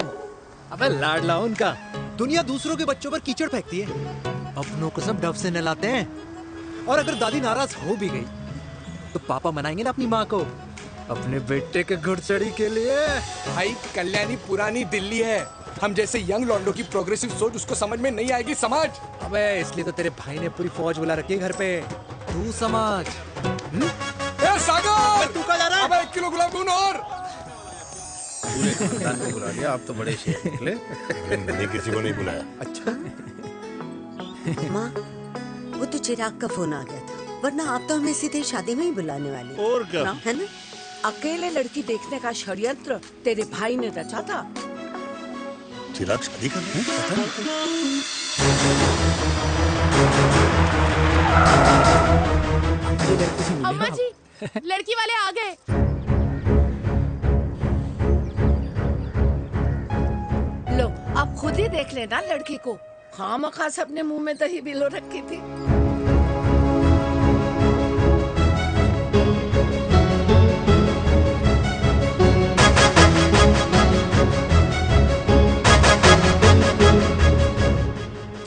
अबे लाडला उनका। दुनिया दूसरों के बच्चों पर कीचड़ फेंकती है, अपनों को सब डब से नहलाते हैं। और अगर दादी नाराज हो भी गई तो पापा मनाएंगे ना अपनी माँ को अपने बेटे के घुड़चड़ी के लिए। भाई कल्याणी पुरानी दिल्ली है, हम जैसे यंग लॉन्डो की प्रोग्रेसिव सोच उसको समझ में नहीं आएगी, समझ? अबे इसलिए तो तेरे भाई ने पूरी फौज बुला रखी है घर पे, तू समझ। ए सागर, तू कहाँ जा रहा है? अबे 1 किलो गुलाब जामुन और। पूरे खानदान को बुला लिया, आप तो बड़े शेर निकले। मैंने किसी को नहीं बुलाया। अच्छा माँ, वो तो चिराग का फोन आ गया था, वरना आप तो हमें सीधे शादी में ही बुलाने वाली। और क्या? है ना? अकेले लड़की देखने का षड्यंत्र तेरे भाई ने रचा था। चिराग शादी कर रहे हैं? अम्मा जी, लड़की वाले आ गए। लो अब खुद ही देख लेना लड़की को। खामखा से अपने मुंह में दही बिलो रखी थी।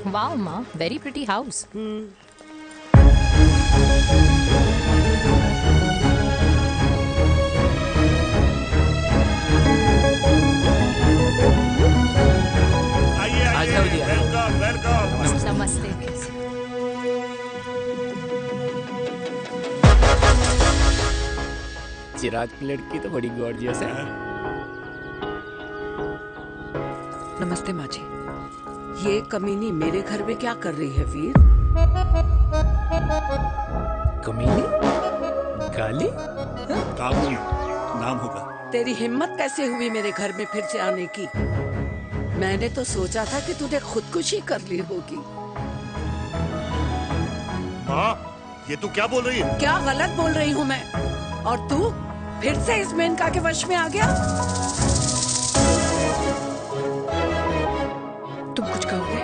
वाओ माँ, वेरी प्रिटी हाउस। आइए वेलकम वेलकम। नमस्ते। चिराग की लड़की तो बड़ी गॉर्जियस है। नमस्ते माँ जी। ये कमीनी मेरे घर में क्या कर रही है वीर? कमीनी? गाली? काबुल नाम होगा। तेरी हिम्मत कैसे हुई मेरे घर में फिर से आने की? मैंने तो सोचा था कि तूने खुदकुशी कर ली होगी। माँ, ये तू क्या बोल रही है? क्या गलत बोल रही हूँ मैं? और तू फिर से इस मेनका के वश में आ गया? तुम कुछ कहोगे?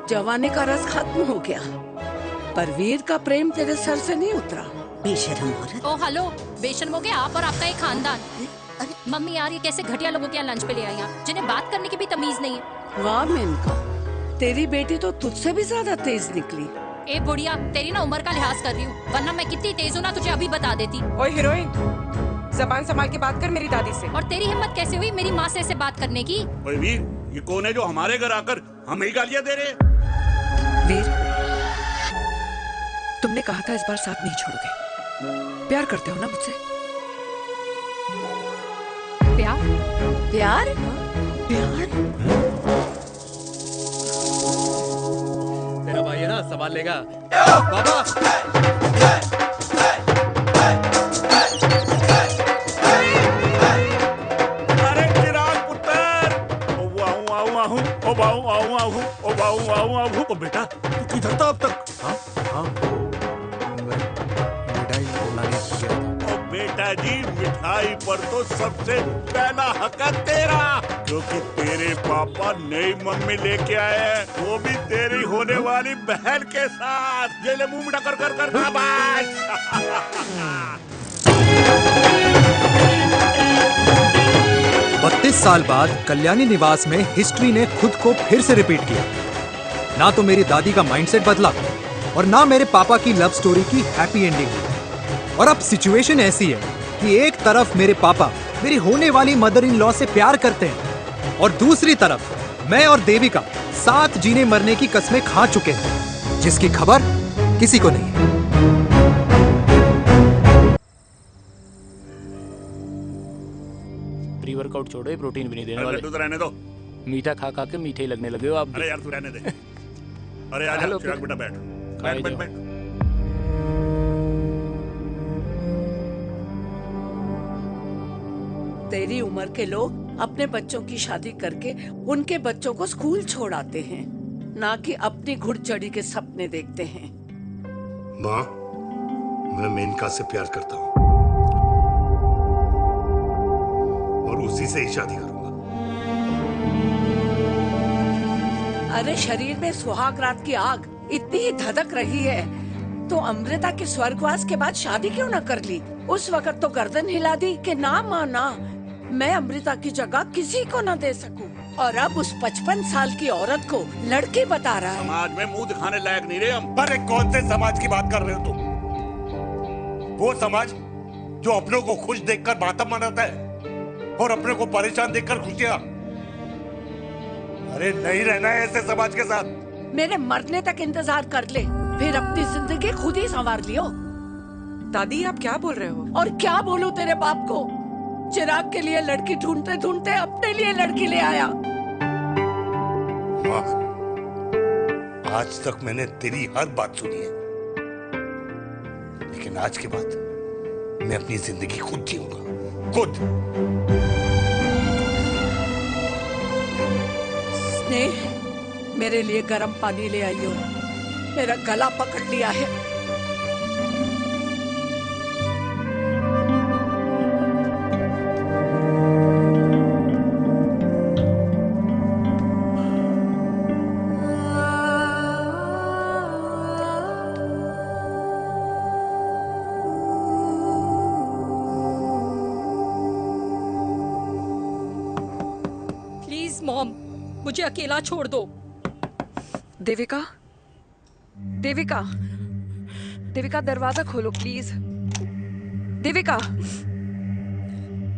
जवानी का रस खत्म हो गया, पर वीर का प्रेम तेरे सर से नहीं उतरा। बेशरम औरत। ओ हेलो, बेशर्म हो गए आप और आपका एक खानदान। मम्मी यार, ये कैसे घटिया लोगों के यहाँ लंच पे ले आई आप, जिन्हें बात करने की भी तमीज नहीं है। वाह मेनका, तेरी बेटी तो तुझसे भी ज्यादा तेज निकली। ए बुढ़िया, तेरी ना उम्र का लिहाज कर रही हूँ, वरना मैं कितनी तेज हूँ ना तुझे अभी बता देती। ओए हीरोइन, जबान संभाल के बात कर मेरी दादी से। और तेरी हिम्मत कैसे हुई मेरी माँ से ऐसे बात करने की? ओए वीर, ये कौन है जो हमारे घर आकर हमें ही गालियां दे रहे हैं? वीर, तुमने कहा था इस बार साथ नहीं छोड़ोगे। प्यार करते हो ना मुझसे? प्यार? प्यार? प्यार? तेरा भाई है ना, संभाल लेगा। बाबा अरे चिराग पुत्र, ओ वाहू आऊ आहू, ओ बाऊ आऊ आहू, ओ बाऊ आऊ आहू। ओ बेटा, तू किधर था अब तक? मिठाई लाने गया था। ओ बेटा जी, मिठाई पर तो सबसे पहला हक है तेरा, क्योंकि तेरे पापा नई मम्मी लेके आए हैं, वो भी तेरी होने वाली बहन के साथ। ये ले मुंह मीठा कर कर कर शाबाश। 32 साल बाद कल्याणी निवास में हिस्ट्री ने खुद को फिर से रिपीट किया। ना तो मेरी दादी का माइंडसेट बदला और ना मेरे पापा की लव स्टोरी की हैप्पी एंडिंग हुई। और अब सिचुएशन ऐसी है कि एक तरफ मेरे पापा मेरी होने वाली मदर इन लॉ से प्यार करते हैं और दूसरी तरफ मैं और देविका साथ जीने मरने की कस्में खा चुके हैं, जिसकी खबर किसी को नहीं है। प्री वर्कआउट छोड़ो, ये प्रोटीन भी नहीं देने अरे वाले। लड्डू तो रहने दो। मीठा खा खा के मीठे ही लगने लगे हो आप भी। अरे यार तू रहने दे। अरे आजा हेलो, चिराग बेटा, बैठ खाए बैठ बैठ जाओ। बैठ। तेरी उम्र के लोग अपने बच्चों की शादी करके उनके बच्चों को स्कूल छोड़ आते हैं, ना कि अपनी घुड़चढ़ी के सपने देखते हैं। माँ, मैं मेनका से प्यार करता हूँ और उसी से ही शादी करूंगा। अरे शरीर में सुहाग रात की आग इतनी ही धधक रही है तो अमृता के स्वर्गवास के बाद शादी क्यों न कर ली? उस वक्त तो गर्दन हिला दी कि ना माना, मैं अमृता की जगह किसी को न दे सकूं। और अब उस 55 साल की औरत को लड़की बता रहा है। समाज में मुंह दिखाने लायक नहीं रहे हम। अरे कौन से समाज की बात कर रहे हो तुम? वो समाज जो अपनों को खुश देखकर मातम मनाता है और अपने को परेशान देखकर खुशियां। अरे नहीं रहना है ऐसे समाज के साथ। मेरे मरने तक इंतजार कर ले, फिर अपनी जिंदगी खुद ही संवार लियो। दादी आप क्या बोल रहे हो? और क्या बोलूं तेरे बाप को? चिराग के लिए लड़की ढूंढते ढूंढते अपने लिए लड़की ले आया। माँ, आज तक मैंने तेरी हर बात सुनी है, लेकिन आज के बाद मैं अपनी जिंदगी खुद जीऊंगा, खुद। स्नेह, मेरे लिए गर्म पानी ले आइयो, मेरा गला पकड़ लिया है। प्लीज मॉम, मुझे अकेला छोड़ दो। देविका, देविका, देविका दरवाजा खोलो प्लीज। देविका,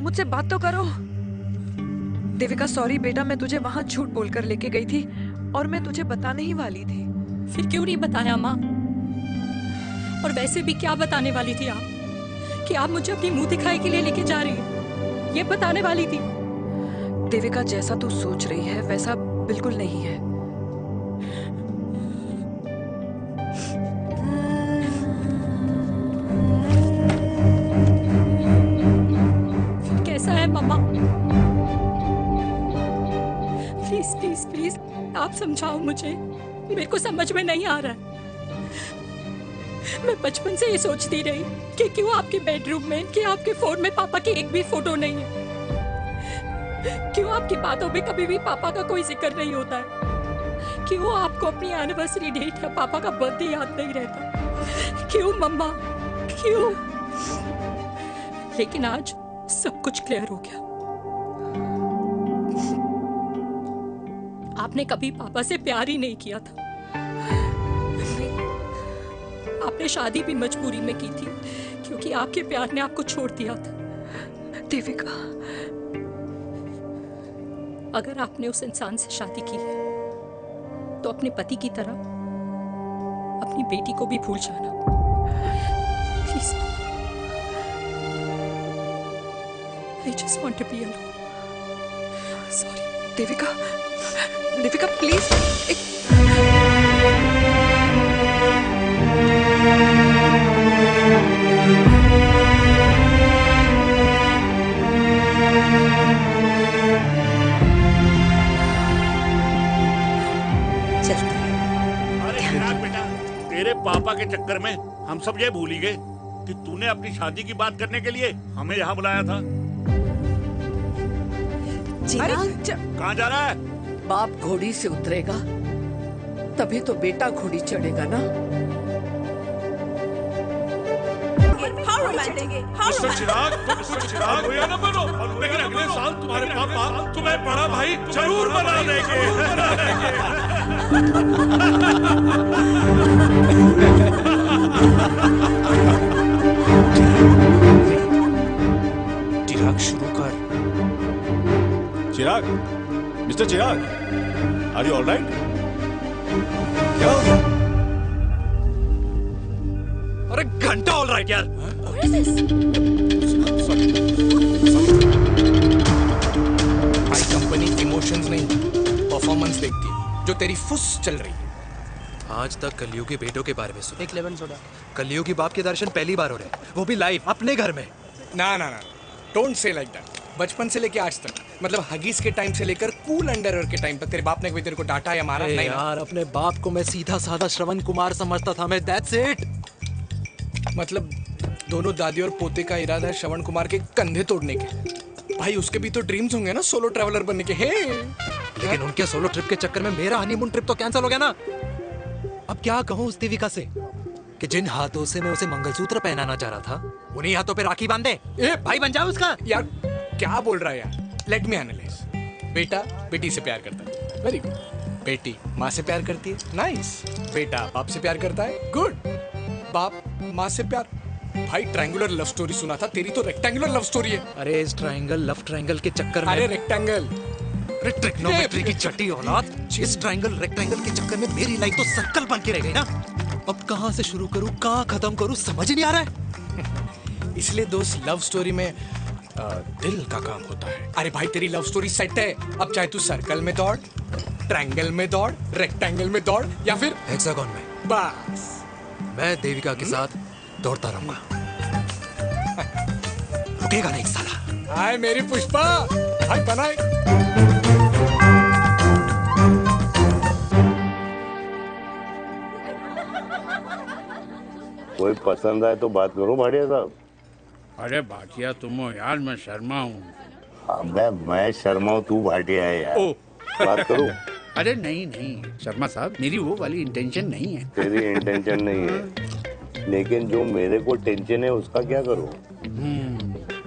मुझसे बात तो करो। देविका सॉरी बेटा, मैं तुझे वहां झूठ बोलकर लेके गई थी और मैं तुझे बताने ही वाली थी। फिर क्यों नहीं बताया माँ? और वैसे भी क्या बताने वाली थी आप? कि आप मुझे अपनी मुंह दिखाई के लिए लेके जा रही हैं, ये बताने वाली थी। देविका जैसा तू सोच रही है वैसा बिल्कुल नहीं है। फिर कैसा है मम्मा? प्लीज प्लीज प्लीज आप समझाओ मुझे, मेरे को समझ में नहीं आ रहा है। मैं बचपन से ये सोचती रही कि क्यों आपके बेडरूम में, कि आपके फोन में पापा की एक भी फोटो नहीं है, क्यों आपकी बातों में कभी भी पापा का कोई जिक्र नहीं होता है, क्यों आपको अपनी एनिवर्सरी डेट या पापा का बर्थडे याद नहीं रहता, क्यों मम्मा, क्यों? लेकिन आज सब कुछ क्लियर हो गया। आपने कभी पापा से प्यार ही नहीं किया था। आपने शादी भी मजबूरी में की थी क्योंकि आपके प्यार ने आपको छोड़ दिया था। देविका, अगर आपने उस इंसान से शादी की है तो अपने पति की तरह अपनी बेटी को भी भूल जाना please. I just want to be alone. Sorry, Devika, Devika please. अरे चिराग बेटा, तेरे पापा के चक्कर में हम सब ये भूल ही गए कि तूने अपनी शादी की बात करने के लिए हमें यहाँ बुलाया था। कहाँ जा रहा है? बाप घोड़ी से उतरेगा तभी तो बेटा घोड़ी चढ़ेगा ना। मिस्टर चिराग, भैया न बनो, लेकिन अगले साल तुम्हारे पापा तुम्हें बड़ा भाई जरूर बना देंगे। चिराग शुरू कर। Chirag, mister Chirag, are you alright? अरे घंटा ऑलराइट यार। भाई कंपनी इमोशंस नहीं परफॉर्मेंस देखती है, जो तेरी फुस चल रही है। आज तक कलयुगी बेटों के बारे में सुना। एक लेमन सोडा। कलयुगी बाप के दर्शन पहली बार हो रहे हैं, वो भी लाइव अपने घर में। ना ना ना, डोंट से लाइक दैट। बचपन से लेके आज तक, मतलब हगीज के टाइम से लेकर कूल अंडरवेयर के टाइम तक तेरे बाप ने कभी तेरे को डांटा या मारा? नहीं यार, अपने बाप को मैं सीधा साधा श्रवण कुमार समझता था मैं, दैट्स इट। मतलब दोनों दादी और पोते का इरादा है श्रवण कुमार के कंधे तोड़ने के। भाई उसके भी तो ड्रीम्स होंगे ना सोलो ट्रैवलर बनने के। हे लेकिन उनके सोलो ट्रिप के चक्कर में मेरा हनीमून ट्रिप तो कैंसिल हो गया ना। अब क्या कहूँ उस देविका से कि जिन हाथों से मैं उसे मंगलसूत्र पहनाना चाह रहा था उन्हीं हाथों पे राखी बांध दे। ए भाई बन जाओ उसका। यार क्या बोल रहा है यार? Let me analyse. बेटा बेटी से प्यार करता है, वेरी गुड। बेटी माँ से प्यार करती है, नाइस। बेटा बाप से प्यार करता है, गुड। बाप माँ से प्यार। भाई ट्रायंगुलर लव स्टोरी सुना था, तेरी तो रेक्टेंगुलर लव स्टोरी है। अरे इस ट्रायंगल लव ट्रायंगल के चक्कर में अरे रेक्टेंगल, अरे ट्रिग्नोमेट्री की छठी औलाद, इस ट्रायंगल रेक्टेंगल के चक्कर में मेरी लाइफ तो सर्कल बन के रह गई ना। अब कहाँ से शुरू करूँ, कहाँ खत्म करूँ, समझ ही नहीं आ रहा है। इसलिए दोस्त लव स्टोरी में दिल का काम होता है। अरे भाई तेरी लव स्टोरी सेट है, अब चाहे तू सर्कल में दौड़, ट्रायंगल में दौड़, रेक्टेंगल में दौड़ या फिर हेक्सागन में, बस मैं देविका के साथ दौड़ता रहूंगा। रुकेगा नहीं साला। हाय मेरी पुष्पा, हाय बनाए। कोई पसंद आए तो बात करो भाटिया साहब। अरे भाटिया तुम हो यार, मैं शर्मा हूँ। अबे मैं शर्मा हूँ, तू भाटिया है यार। बात करो। अरे नहीं नहीं शर्मा साहब, मेरी वो वाली इंटेंशन नहीं है। तेरी इंटेंशन नहीं है, लेकिन जो मेरे को टेंशन है उसका क्या करूँ?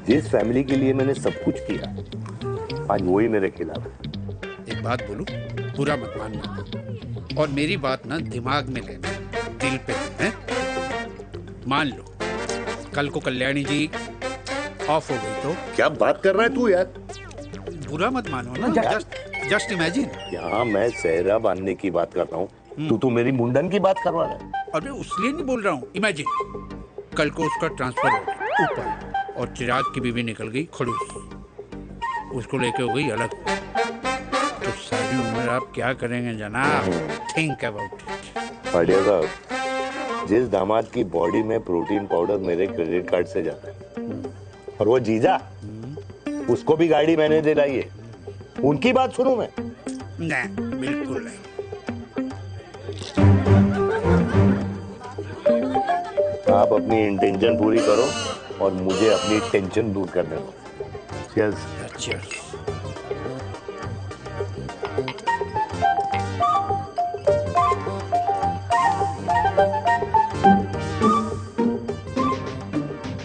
जिस फैमिली के लिए मैंने सब कुछ किया, आज वही मेरे खिलाफ है। एक बात बोलूं, बुरा मत मानना, और मेरी बात ना दिमाग में लेना, दिल पे है। मान लो कल को कल्याणी जी ऑफ हो गई तो? क्या बात कर रहा है तू यार? बुरा मत मानो ना, जस्ट इमेजिन। यहाँ मैं सेहरा बांधने की बात कर रहा हूँ, तू मेरी मुंडन की बात करवा रहा है। अरे उसलिए नहीं बोल रहा हूँ, इमेजिन कल को उसका ट्रांसफर हो गया ऊपर और चिराग की बीवी निकल गई खड़ूस, उसको लेके हो गई अलग, तो सारी उम्र आप क्या करेंगे जनाब? Think about it. बढ़िया साहब, जिस दामाद की बॉडी में प्रोटीन पाउडर मेरे क्रेडिट कार्ड से जाता है, और वो जीजा, उसको भी गाड़ी मैंने दिलाई है, उनकी बात सुनूं मैं? नहीं, बिल्कुल नहीं। आप अपनी इंटेंशन पूरी करो और मुझे अपनी टेंशन दूर करने दो। चीयर्स। चीयर्स।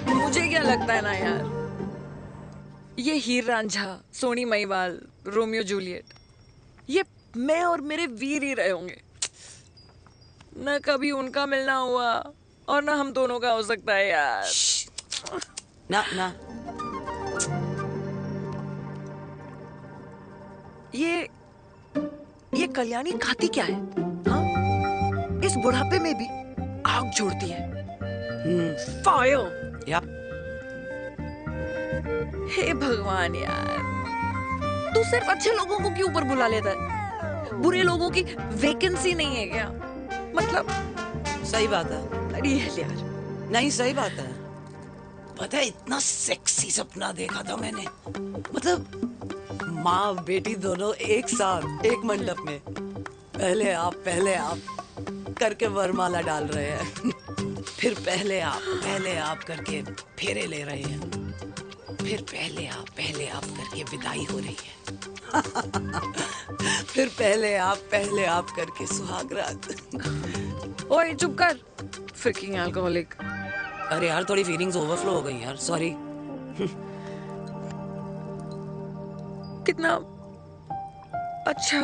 मुझे क्या लगता है ना यार, ये हीर रांझा, सोनी महिवाल, रोमियो जूलियट, ये मैं और मेरे वीर ही रहे होंगे। न कभी उनका मिलना हुआ और ना हम दोनों का हो सकता है यार। ना ना, ये कल्याणी खाती क्या है? हाँ? इस बुढ़ापे में भी आग छोड़ती है। फायर। या हे भगवान यार, तू सिर्फ अच्छे लोगों को क्यों ऊपर बुला लेता है? बुरे लोगों की वैकेंसी नहीं है क्या? मतलब सही बात है। अरे यार, नहीं सही बात है। पता है इतना सेक्सी सपना देखा था मैंने, मतलब माँ बेटी दोनों एक साथ एक मंडप में, पहले आप करके वरमाला डाल रहे हैं, फिर पहले आप करके फेरे ले रहे हैं, फिर पहले आप करके विदाई हो रही है, फिर पहले आप करके सुहाग रात। ओए चुप कर, फ्रिकिंग अल्कोहलिक। अरे यार थोड़ी फीलिंग्स ओवरफ्लो हो गई यार, सॉरी। कितना अच्छा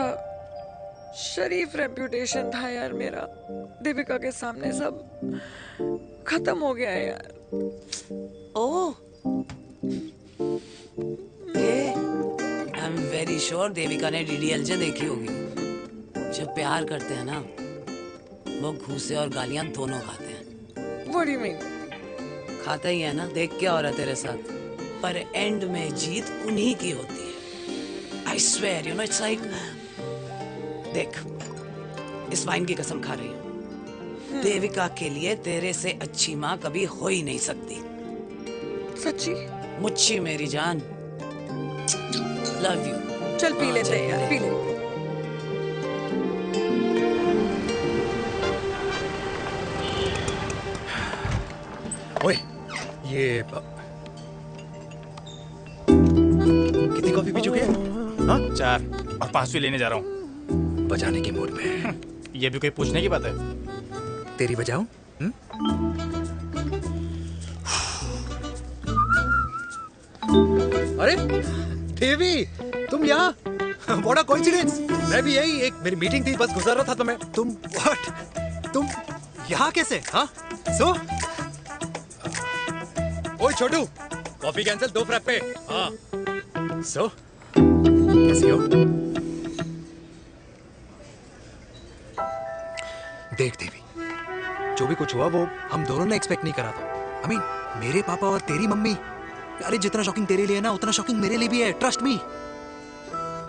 शरीफ रेप्यूटेशन था यार मेरा, दीपिका के सामने सब खत्म हो गया है यार। Oh, I am very sure Devika ने डीडीएलजे देखी होगी। जब प्यार करते हैं ना, वो घूसे और गालियां दोनों खाते हैं। What do you mean? खाता ही है ना, देख क्या हो रहा है तेरे साथ, पर एंड में जीत उन्हीं की होती है। I swear, you know, it's like, देख, इस वाइन की कसम खा रही हूँ, देविका के लिए तेरे से अच्छी माँ कभी हो ही नहीं सकती। सच्ची? मुच्छी मेरी जान, लव यू। चल पी लेते हैं यार, पी ले। ओए, ये कितनी कॉफी पी चुके हैं? हाँ? 4 और 5वीं लेने जा रहा हूँ। बजाने के मूड में। ये भी कोई पूछने की बात है? तेरी बजाऊं? अरे देवी, तुम यहाँ? What a coincidence! मैं भी यही, एक मेरी मीटिंग थी, बस गुजर रहा था तो मैं। तुम यहाँ कैसे? हाँ? ओए छोटू, कॉफी कैंसिल, 2 फ्रैप्पे। हाँ। कैसी हो? देख देवी, जो भी कुछ हुआ वो हम दोनों ने एक्सपेक्ट नहीं करा था। I mean, मेरे पापा और तेरी मम्मी, अरे जितना शॉकिंग तेरे लिए है ना, उतना शॉकिंग मेरे लिए भी है, ट्रस्ट मी।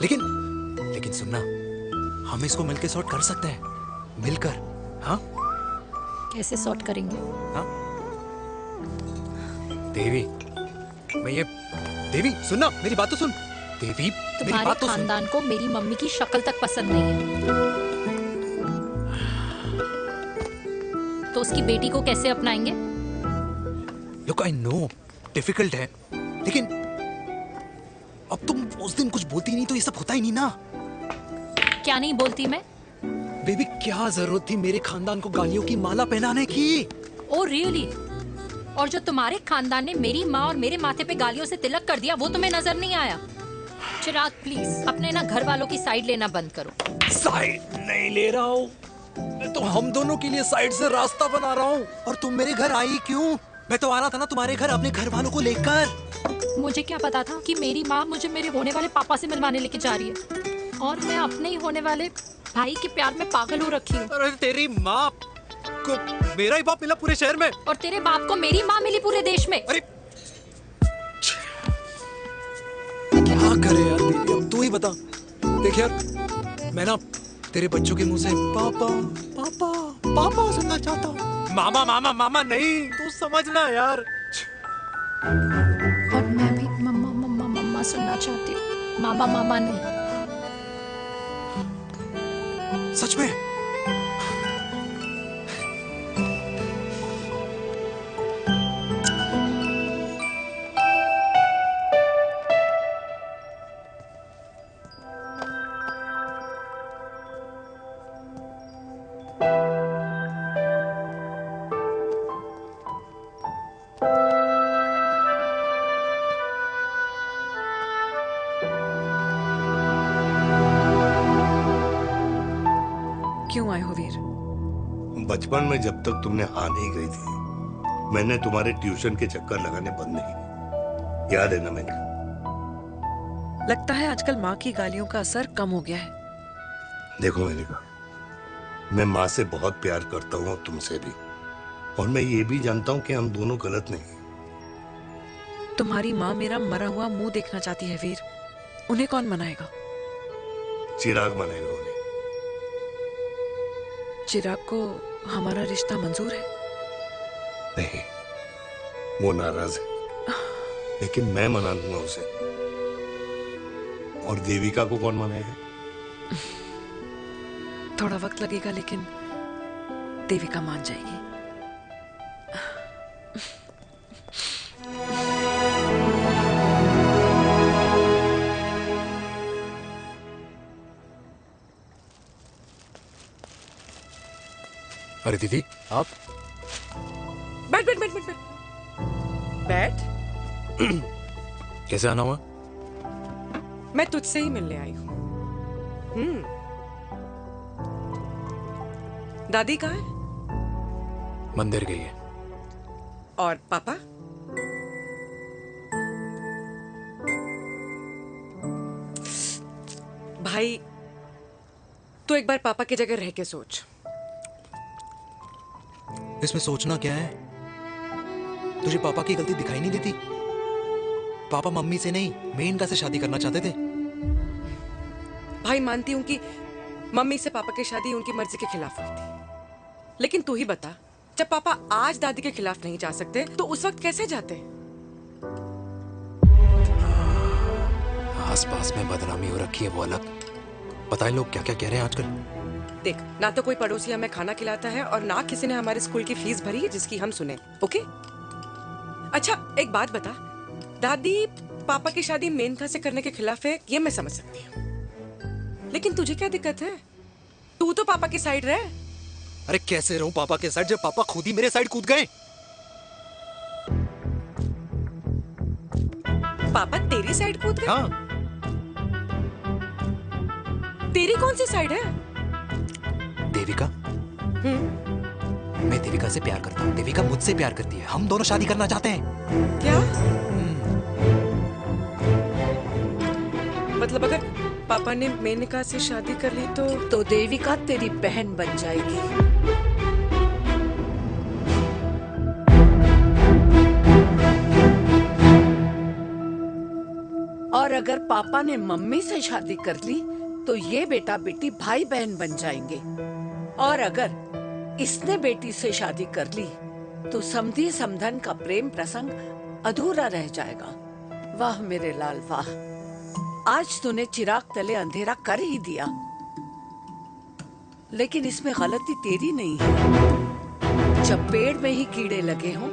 लेकिन सुनना, हम इसको मिलकर सॉर्ट कर सकते हैं, मिलकर। हाँ? कैसे सॉर्ट करेंगे? हाँ? देवी, देवी सुनना, मेरी बात तो सुन। देवी, मेरी बात तो सुन। खानदान को मेरी मम्मी की शक्ल तक पसंद नहीं है, तो उसकी बेटी को कैसे अपनाएंगे? Look, I know, डिफिकल्ट है, लेकिन अब तुम उस दिन कुछ बोलती नहीं तो ये सब होता ही नहीं ना। क्या नहीं बोलती मैं? बेबी, क्या जरूरत थी मेरे खानदान को गालियों की माला पहनाने की? Oh really? और जो तुम्हारे खानदान ने मेरी माँ और मेरे माथे पे गालियों से तिलक कर दिया, वो तुम्हें नजर नहीं आया? चिराग प्लीज अपने ना घर वालों की साइड लेना बंद करो। साइड नहीं ले रहा हूँ, मैं तो हम दोनों के लिए साइड से रास्ता बना रहा हूँ। और तुम मेरे घर आई क्यों? मैं तो आ रहा था ना तुम्हारे घर अपने घर वालों को लेकर। मुझे क्या पता था कि मेरी माँ मुझे मेरे होने वाले पापा से मिलवाने लेके जा रही है, और मैं अपने ही होने वाले भाई के प्यार में पागल हो रखी हूँ। अरे तेरी माँ को मेरा ही बाप मिला पूरे शहर में, और तेरे बाप को मेरी माँ मिली पूरे देश में। अरे क्या करे यार दीदी, अब तू ही बता। देख यार, मैं ना तेरे बच्चों के मुंह से पापा पापा पापा सुनना चाहता हूँ, मामा मामा मामा नहीं, तू समझना यार। और मैं भी मम्मा मम्मा मम्मा सुनना चाहती हूँ, मामा मामा नहीं। सच में? क्यों आए हो वीर? बचपन में जब तक तुमने हाँ नहीं कही थी, मैंने तुम्हारे ट्यूशन के चक्कर लगाने बंद नहीं किए, याद है ना? मैंने लगता है आजकल माँ की गालियों का असर कम हो गया है। देखो मेनका, मैं माँ से बहुत प्यार करता हूँ और तुमसे भी, और मैं ये भी जानता हूँ कि हम दोनों गलत नहीं। तुम्हारी माँ मेरा मरा हुआ मुंह देखना चाहती है वीर, उन्हें कौन मनाएगा? चिराग मनाएगा उन्हें। चिराग को हमारा रिश्ता मंजूर है? नहीं, वो नाराज है, लेकिन मैं मना लूंगा उसे। और देविका को कौन मनाएगा? थोड़ा वक्त लगेगा, लेकिन देविका मान जाएगी। अरे दीदी, आप बैठ बैठ बैठ बैठ बैठ बैठ। कैसे आना हुआ? मैं तुझसे ही मिलने आई हूँ। दादी कहाँ है? मंदिर गई है। और पापा? भाई, तू एक बार पापा की जगह रह के सोच। इसमें सोचना क्या है? तुझे पापा की गलती दिखाई नहीं देती? पापा मम्मी से नहीं, मेनका से शादी करना चाहते थे। भाई, मानती हूं कि मम्मी से पापा की शादी उनकी मर्जी के खिलाफ हुई थी, लेकिन तू ही बता, जब पापा आज दादी के खिलाफ नहीं जा सकते तो उस वक्त कैसे जाते? आसपास में बदनामी हो रखी है, वो अलग। पता है लोग क्या क्या कह रहे हैं आजकल? देख, ना तो कोई पड़ोसी हमें खाना खिलाता है और ना किसी ने हमारे स्कूल की फीस भरी है जिसकी हम सुने। ओके? अच्छा, एक बात बता, दादी पापा की शादी मेनका से करने के खिलाफ है, ये मैं समझ सकती हूँ, लेकिन तुझे क्या दिक्कत है? तू तो पापा की साइड रहे। अरे कैसे रहूं पापा के साइड जब पापा खुद ही मेरे साइड कूद गए? पापा तेरी साइड कूद गए? हाँ। तेरी कौन सी साइड है? देविका। मैं देविका से प्यार करता हूँ, देविका मुझसे प्यार करती है, हम दोनों शादी करना चाहते हैं। क्या? मतलब अगर पापा ने मेनका से शादी कर ली तो देविका तेरी बहन बन जाएगी। और अगर पापा ने मम्मी से शादी कर ली तो ये बेटा बेटी भाई बहन बन जाएंगे। और अगर इसने बेटी से शादी कर ली तो समधी समधन का प्रेम प्रसंग अधूरा रह जाएगा। वाह मेरे लाल वाह, आज तूने चिराग तले अंधेरा कर ही दिया। लेकिन इसमें गलती तेरी नहीं है। जब पेड़ में ही कीड़े लगे हों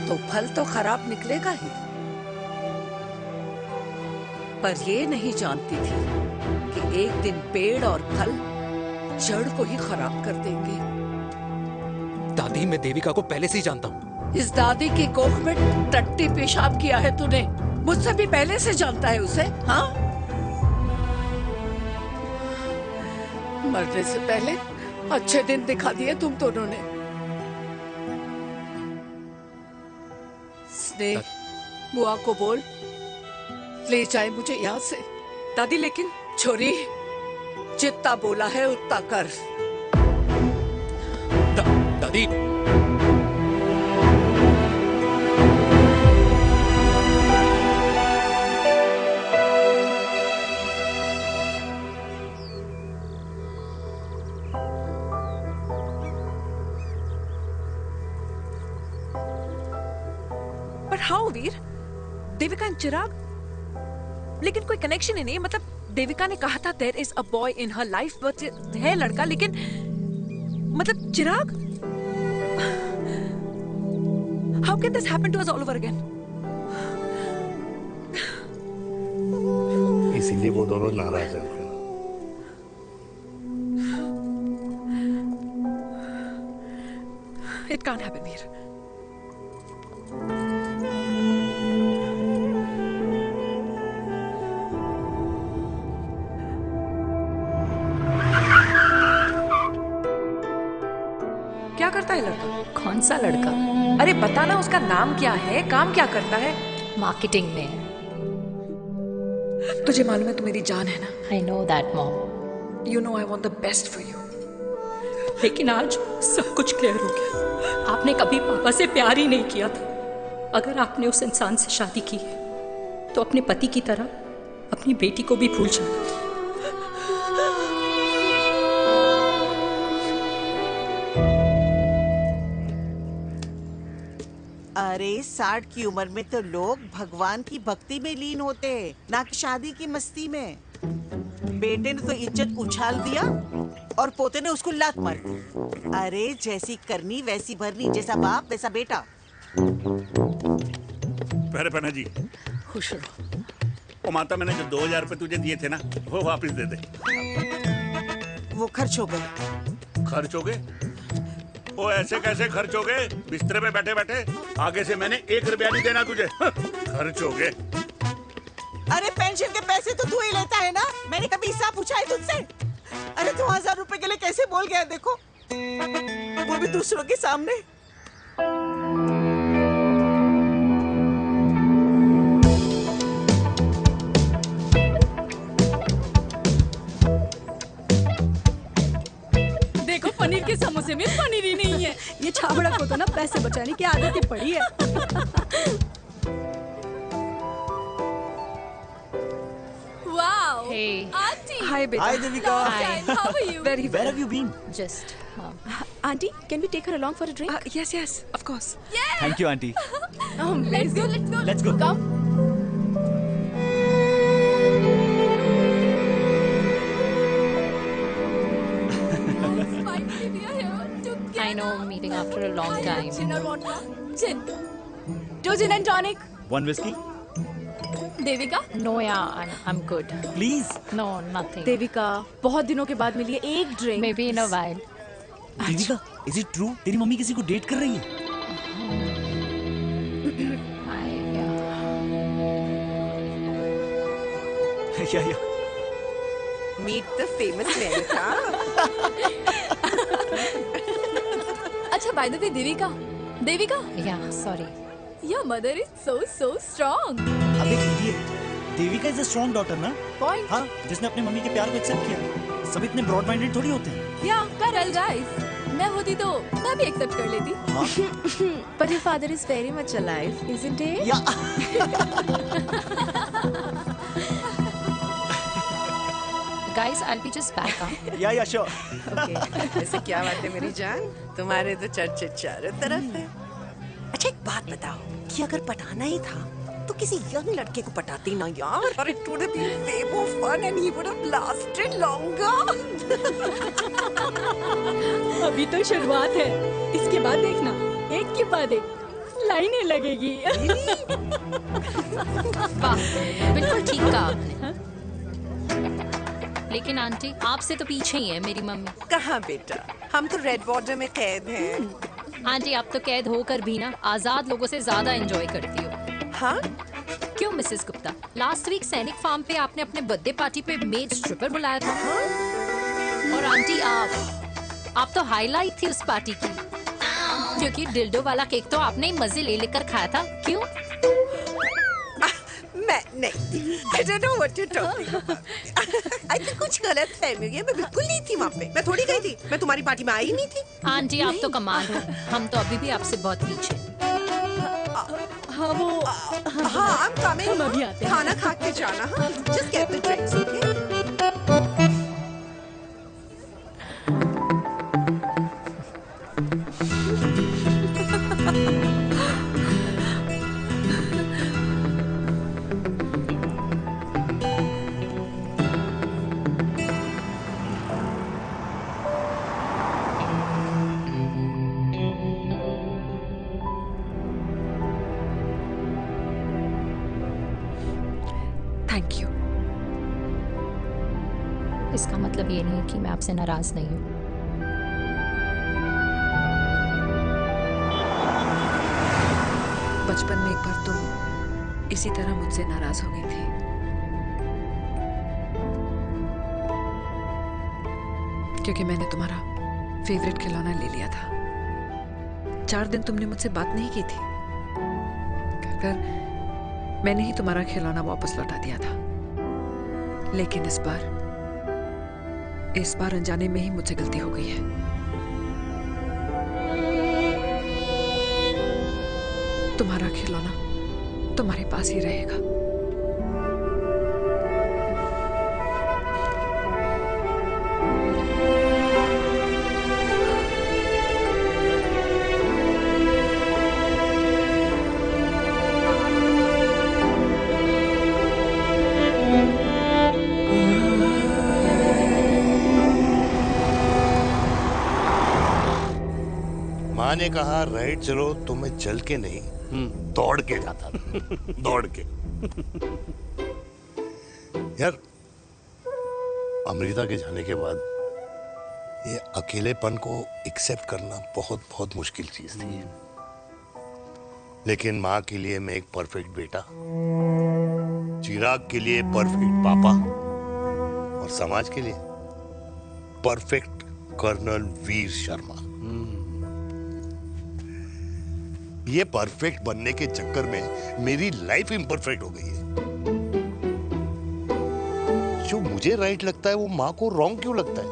तो फल तो खराब निकलेगा ही। पर ये नहीं जानती थी कि एक दिन पेड़ और फल जड़ को ही खराब कर देंगे। दादी, मैं देविका को पहले से ही जानता हूँ। इस दादी की कोख में टट्टी पेशाब किया है तूने, मुझसे भी पहले से जानता है उसे। हाँ, मरने से पहले अच्छे दिन दिखा दिए तुम दोनों ने। स्नेह, बुआ को बोल ले जाए मुझे यहाँ से। दादी लेकिन छोरी, जितना बोला है उतना कर। दादी, पर हाउ वीर? देविका एंड चिराग, लेकिन कोई कनेक्शन ही नहीं। मतलब देविका ने कहा था there is a boy in her life, but है लड़का, लेकिन मतलब Chirag, how can this happen to us all over again? इसीलिए वो दोनों नाराज हैं। It can't happen Veer. क्या करता है लड़का? कौन सा लड़का? अरे बताना, उसका नाम क्या है, काम क्या करता है? मार्केटिंग में है। तुझे मालूम है तू मेरी जान है ना? I know that mom. You know I want the best for you. लेकिन आज सब कुछ क्लियर हो गया। आपने कभी पापा से प्यार ही नहीं किया था। अगर आपने उस इंसान से शादी की है तो अपने पति की तरह अपनी बेटी को भी भूल जाना। अरे 60 की उम्र में तो लोग भगवान की भक्ति में लीन होते हैं, ना कि शादी की मस्ती में। बेटे ने तो इज्जत उछाल दिया और पोते ने उसको लात मार दी। अरे जैसी करनी वैसी भरनी, जैसा बाप वैसा बेटा। पहले पहना जी, खुश रहो। ओ माता, मैंने जो 2000 रुपए तुझे दिए थे ना, वो वापस दे दे। वो खर्च हो गए। खर्च हो गए? ओ ऐसे कैसे खर्च हो गए? बिस्तर पे बैठे बैठे। आगे से मैंने 1 रुपया नहीं देना तुझे। खर्च हो गए। अरे पेंशन के पैसे तो तू ही लेता है ना, मैंने कभी हिसाब पूछा है तुझसे? अरे 2000 रुपए के लिए कैसे बोल गया देखो, वो भी दूसरों के सामने। देखो पनीर के समोसे में पनीर ही नहीं है। ये छाबड़ा को तो ना पैसे बचाने की आदत ही पड़ी है। Wow! Hey. Auntie! Hi, beta. Hi, Devika. Hi. How are you? Very well. Where have you been? Just Auntie, can we take her along for a drink? Yes, yes, of course. Yeah! Thank you, auntie. Let's go, let's go. Let's go. Come. Finally, we are here together. I know, meeting after a long time. Gin or vodka? Gin. 2 gin and tonic. One whisky? Devika? No यार, I am good. Please. No, nothing. Devika, बहुत दिनों के बाद मिली है, एक drink. Maybe in a while. Devika, is it true तेरी mummy किसी को डेट कर रही है? या मीट द फेमस लड़का। अच्छा, by the way Devika, Devika, या sorry, your mother is so strong। अबे idiot, Devika is a strong daughter ना? पॉइंट। हाँ, जिसने अपने मम्मी के प्यार को एक्सेप्ट किया। सब इतने ब्रॉड माइंडेड थोड़ी होते हैं। या करेक्ट गाइस, मैं होती तो मैं भी एक्सेप्ट कर लेती। But your father is very much alive, isn't he? Guys, I'll be just back. या श्योर। ओके, ऐसे क्या बात है मेरी जान, तुम्हारे तो चर्चे चारों तरफ है। अच्छा, एक बात बताओ कि अगर पटाना ही था तो किसी यंग लड़के को पटाती ना यार, और it would have been way more fun and he would have lasted longer। अभी तो शुरुआत है, इसके बाद देखना, एक के बाद एक लाइनें लगेगी। वाह, बिल्कुल ठीक कहा आपने। लेकिन आंटी, आपसे तो पीछे ही है मेरी मम्मी। कहाँ बेटा, हम तो रेड बॉर्डर में कैद हैं। आंटी, आप तो कैद होकर भी ना आजाद लोगों से ज्यादा एंजॉय करती हो। हाँ? क्यों मिसेस गुप्ता, लास्ट वीक सैनिक फार्म पे आपने अपने बर्थडे पार्टी पे मेड स्ट्रिपर बुलाया था। और आंटी, आप तो हाईलाइट थी उस पार्टी की, क्योंकि डिल्डो वाला केक तो आपने ही मजे ले लेकर खाया था। क्यों? मैं नहीं, I don't know what you're talking about। I think कुछ गलत फहमी है, मैं बिल्कुल नहीं थी वहाँ पे, मैं थोड़ी गई थी, मैं तुम्हारी पार्टी में आई नहीं थी। आंटी, आप तो कमाल हो, हम तो अभी भी आपसे बहुत पीछे। हाँ वो, हाँ I'm coming, हम अभी आते हैं। खाना खा के जाना। हाँ, just get the drinks, okay? Thank you. इसका मतलब ये नहीं कि मैं आपसे नाराज नहीं हूँ। बचपन में एक बार तुम इसी तरह मुझसे नाराज हो गई थी। क्योंकि मैंने तुम्हारा फेवरेट खिलौना ले लिया था। 4 दिन तुमने मुझसे बात नहीं की थी, कहकर मैंने ही तुम्हारा खिलौना वापस लौटा दिया था। लेकिन इस बार अनजाने में ही मुझसे गलती हो गई है। तुम्हारा खिलौना तुम्हारे पास ही रहेगा। माँ ने कहा राइट चलो तो मैं चल के नहीं दौड़ के जाता था। दौड़ के। यार, अमृता के जाने के बाद ये अकेलेपन को एक्सेप्ट करना बहुत बहुत मुश्किल चीज थी। लेकिन माँ के लिए मैं एक परफेक्ट बेटा, चिराग के लिए परफेक्ट पापा और समाज के लिए परफेक्ट कर्नल वीर शर्मा। ये परफेक्ट बनने के चक्कर में मेरी लाइफ इम्परफेक्ट हो गई है। जो मुझे राइट लगता है वो माँ को रॉन्ग क्यों लगता है?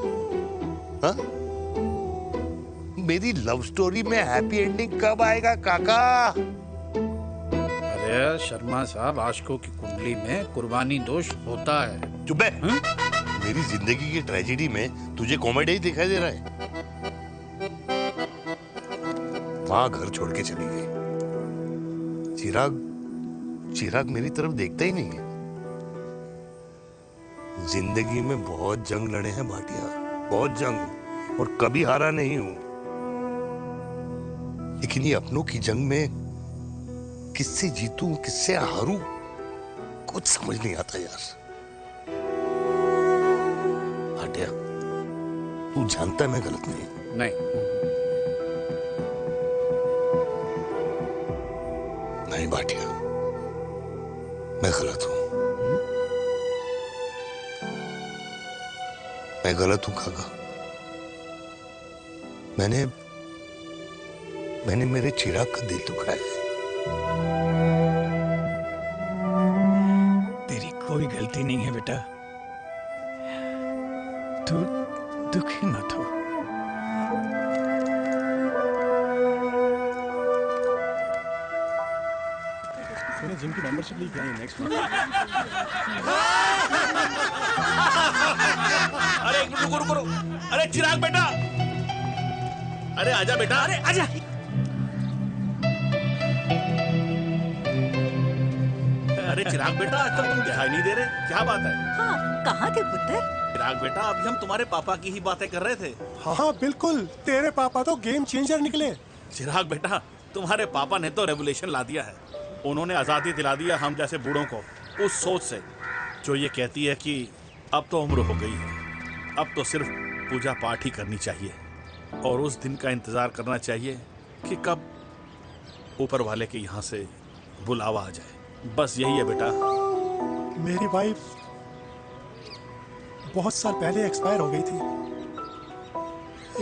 हा? मेरी लव स्टोरी में हैप्पी एंडिंग कब आएगा काका? अरे शर्मा साहब, आशिकों की कुंडली में कुर्बानी दोष होता है। चुप है। मेरी जिंदगी की ट्रेजेडी में तुझे कॉमेडी ही दिखाई दे रहा है। माँ घर छोड़ के चली गई। चिराग मेरी तरफ देखता ही नहीं है। जिंदगी में बहुत जंग लड़े हैं भाटिया, बहुत जंग, और कभी हारा नहीं हूं। लेकिन ये अपनों की जंग में किससे जीतूं किससे हारूं कुछ समझ नहीं आता यार। भाटिया तू जानता है मैं गलत नहीं। नहीं भाटिया मैं गलत हूं। मैं गलत हूं काका। मैंने मेरे चिराग का दिल दुखाया है। तेरी कोई गलती नहीं है बेटा, तू दुखी मत हो। जिम की मेंबरशिप ली क्या है नेक्स्ट मंथ? अरे एक मिनट रुको। अरे चिराग बेटा, अरे आजा बेटा, अरे आजा। अरे चिराग बेटा, आजकल तुम दिखाई नहीं दे रहे, क्या बात है? हाँ, कहाँ थे पुत्र? चिराग बेटा, अभी हम तुम्हारे पापा की ही बातें कर रहे थे। हाँ बिल्कुल, तेरे पापा तो गेम चेंजर निकले। चिराग बेटा, तुम्हारे पापा ने तो रेवोल्यूशन ला दिया है। उन्होंने आजादी दिला दिया हम जैसे बूढ़ों को उस सोच से जो ये कहती है कि अब तो उम्र हो गई है, अब तो सिर्फ पूजा पाठ ही करनी चाहिए और उस दिन का इंतजार करना चाहिए कि कब ऊपर वाले के यहाँ से बुलावा आ जाए। बस यही है बेटा। मेरी वाइफ बहुत साल पहले एक्सपायर हो गई थी।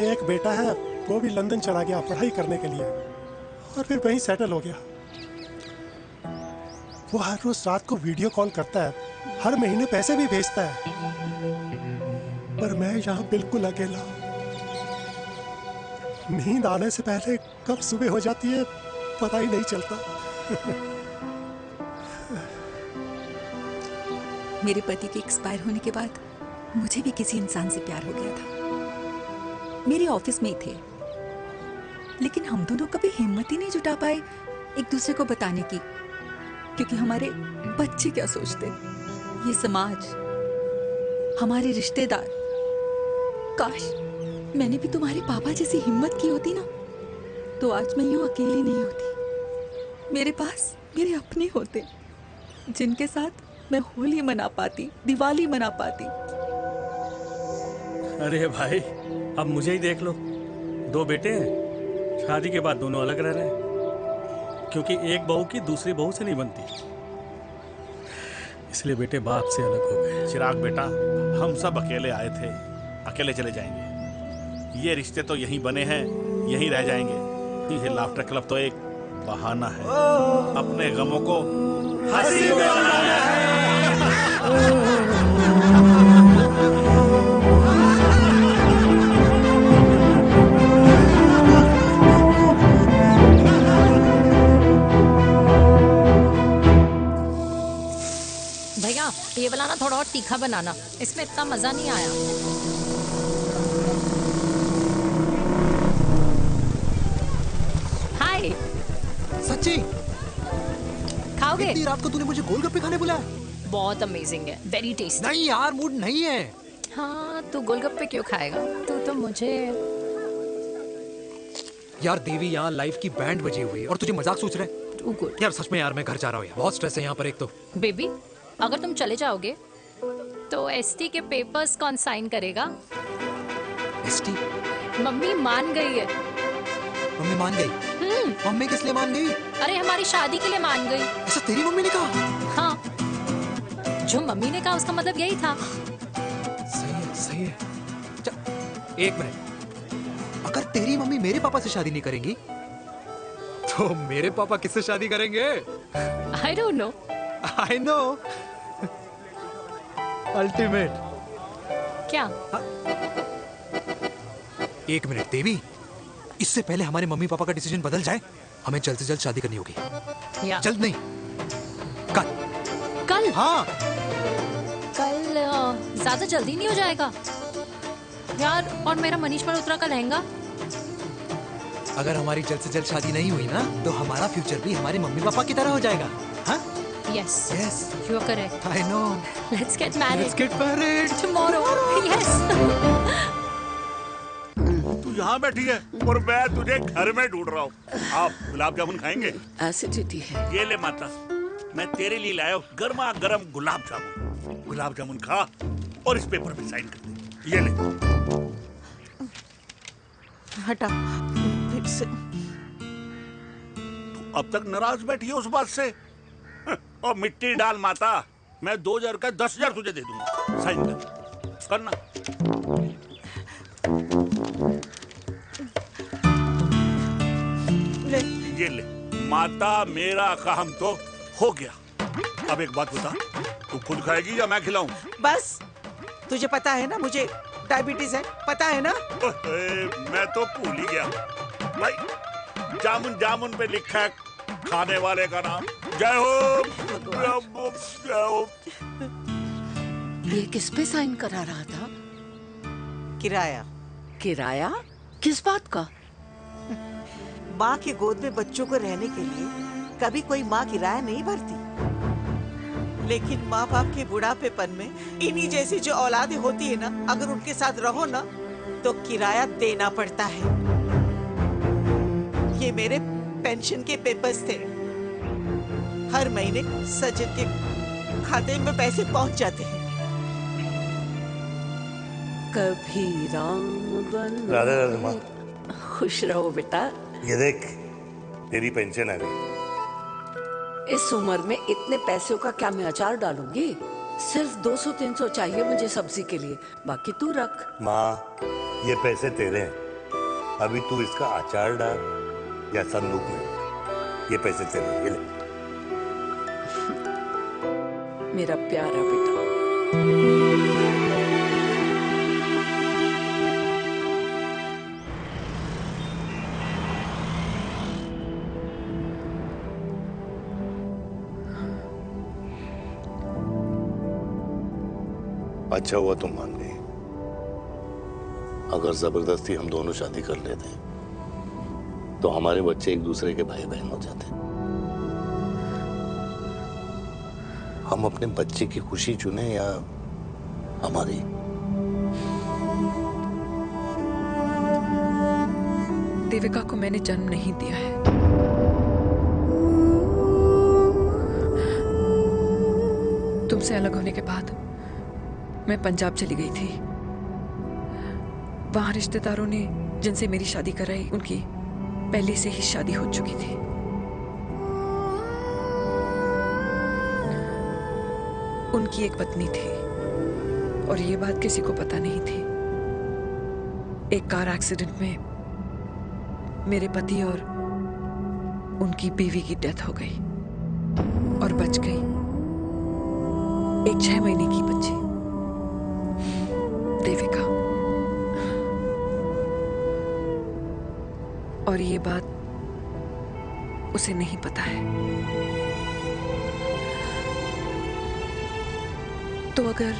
एक बेटा है, वो भी लंदन चला गया पढ़ाई करने के लिए और फिर वहीं सेटल हो गया। वो हर रोज रात को वीडियो कॉल करता है, हर महीने पैसे भी भेजता है, पर मैं यहाँ बिल्कुल अकेला हूँ। नींद आने से पहले कब सुबह हो जाती है पता ही नहीं चलता। मेरे पति के एक्सपायर होने के बाद मुझे भी किसी इंसान से प्यार हो गया था। मेरे ऑफिस में ही थे, लेकिन हम दोनों कभी हिम्मत ही नहीं जुटा पाए एक दूसरे को बताने की, क्योंकि हमारे बच्चे क्या सोचते, ये समाज, हमारे रिश्तेदार। काश मैंने भी तुम्हारे पापा जैसी हिम्मत की होती ना, तो आज मैं यूं अकेली नहीं होती। मेरे पास मेरे अपने होते जिनके साथ मैं होली मना पाती, दिवाली मना पाती। अरे भाई, अब मुझे ही देख लो, 2 बेटे हैं, शादी के बाद दोनों अलग रह रहे हैं, क्योंकि एक बहू की दूसरी बहू से नहीं बनती, इसलिए बेटे बाप से अलग हो गए। चिराग बेटा, हम सब अकेले आए थे, अकेले चले जाएंगे। ये रिश्ते तो यहीं बने हैं, यहीं रह जाएंगे। ये लाफ्टर क्लब तो एक बहाना है अपने गमों को हंसी में बनाना है। भैया ये वाला ना थोड़ा और तीखा बनाना, इसमें इतना मजा नहीं आया। हाय। सच्ची? खाओगे? इतनी रात को तूने मुझे गोलगप्पे खाने बुलाया? बहुत अमेजिंग है, वेरी टेस्टी। नहीं यार, मूड नहीं है। हाँ, तू गोलगप्पे क्यों खाएगा? तू तो मुझे। यार देवी, यहाँ लाइफ की बैंड बजी हुई है और तुझे मजाक सोच रहे हैं? Too good. यार सच में यार, मैं घर जा रहा हूँ यार, बहुत स्ट्रेस है यहाँ पर एक तो। बेबी, अगर तुम चले जाओगे तो एसटी के पेपर्स कौन साइन करेगा? एसटी? मम्मी मान गई है। मम्मी मान गई? मम्मी किस लिए मान गई? अरे हमारी शादी के लिए मान गई। ऐसा तेरी मम्मी ने कहा? हाँ, जो मम्मी ने कहा उसका मतलब यही था। सही है, सही है। एक मिनट, अगर तेरी मम्मी मेरे पापा से शादी नहीं करेंगी तो मेरे पापा किससे शादी करेंगे? I don't know. I know. Ultimate. क्या? एक मिनट देवी, इससे पहले हमारे मम्मी पापा का डिसीजन बदल जाए, हमें जल्द से जल्द शादी करनी होगी। या। जल्द नहीं, कल। कल? हाँ। कल ज्यादा जल्दी नहीं हो जाएगा यार? और मेरा मनीष मल्होत्रा का लहंगा? अगर हमारी जल्द से जल्द शादी नहीं हुई ना, तो हमारा फ्यूचर भी हमारे मम्मी पापा की तरह हो जाएगा। हाँ? Yes. Yes. You are correct. I know. Let's get married. Let's get married. Tomorrow. Yes. तू यहाँ बैठी है और मैं तुझे घर में ढूंढ रहा हूँ। आप गुलाब जामुन खाएंगे? एसिडिटी है। ये ले माता, मैं तेरे लिए लाया हूँ गर्मा गर्म गुलाब जामुन। गुलाब जामुन खा और इस पेपर पे साइन कर दे। ये ले। हटा फिर से। तू अब तक नाराज बैठी है उस बात से? और मिट्टी डाल माता, मैं 2000 का 10,000 तुझे दे दूंगा। साइन कर, करना। ले। ये ले माता, मेरा काम तो हो गया। अब एक बात बता, तू खुद खाएगी या मैं खिलाऊं? बस तुझे पता है ना मुझे डायबिटीज है, पता है ना? मैं तो भूल ही गया भाई, जामुन जामुन पे लिखा है खाने वाले का नाम। जय हो, जय हो। ये किस पे साइन करा रहा था? किराया। किराया? किस बात का? माँ की गोद में बच्चों को रहने के लिए कभी कोई माँ किराया नहीं भरती, लेकिन माँ बाप के बुढ़ापेपन में इन्हीं जैसी जो औलादें होती है ना, अगर उनके साथ रहो ना तो किराया देना पड़ता है। ये मेरे पेंशन के पेपर्स थे। हर महीने सजन के खाते में पैसे पहुंच जाते हैं। कभी राम बन। राधे राधे माँ। खुश रहो बेटा। ये देख, तेरी पेंशन आ गई। इस उम्र में इतने पैसों का क्या मैं अचार डालूंगी? सिर्फ 200-300 चाहिए मुझे सब्जी के लिए, बाकी तू रख। माँ, ये पैसे तेरे हैं। अभी तू इसका अचार डाल या संदूक में। ये पैसे तेरे हैं, ये ले। मेरा प्यारा बेटा। अच्छा हुआ तुम मान गई। अगर जबरदस्ती हम दोनों शादी कर लेते तो हमारे बच्चे एक दूसरे के भाई बहन हो जाते। हम अपने बच्चे की खुशी चुने या हमारी? देविका को मैंने जन्म नहीं दिया है। तुमसे अलग होने के बाद मैं पंजाब चली गई थी। वहां रिश्तेदारों ने जिनसे मेरी शादी कराई, उनकी पहले से ही शादी हो चुकी थी। उनकी एक पत्नी थी और ये बात किसी को पता नहीं थी। एक कार एक्सीडेंट में मेरे पति और उनकी बीवी की डेथ हो गई और बच गई एक 6 महीने की बच्ची, देविका। और ये बात उसे नहीं पता है। तो अगर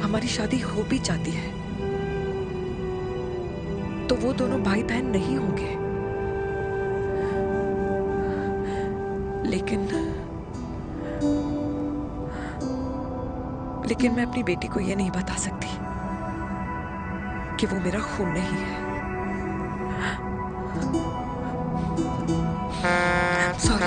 हमारी शादी हो भी जाती है तो वो दोनों भाई बहन नहीं होंगे। लेकिन मैं अपनी बेटी को ये नहीं बता सकती कि वो मेरा खून नहीं है। सॉरी।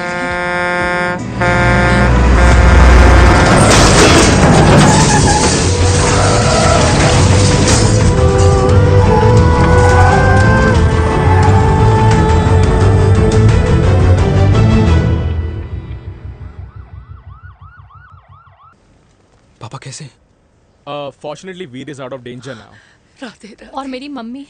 पापा कैसे? Fortunately Veer is out of danger now. Radhe Radhe. और मेरी मम्मी?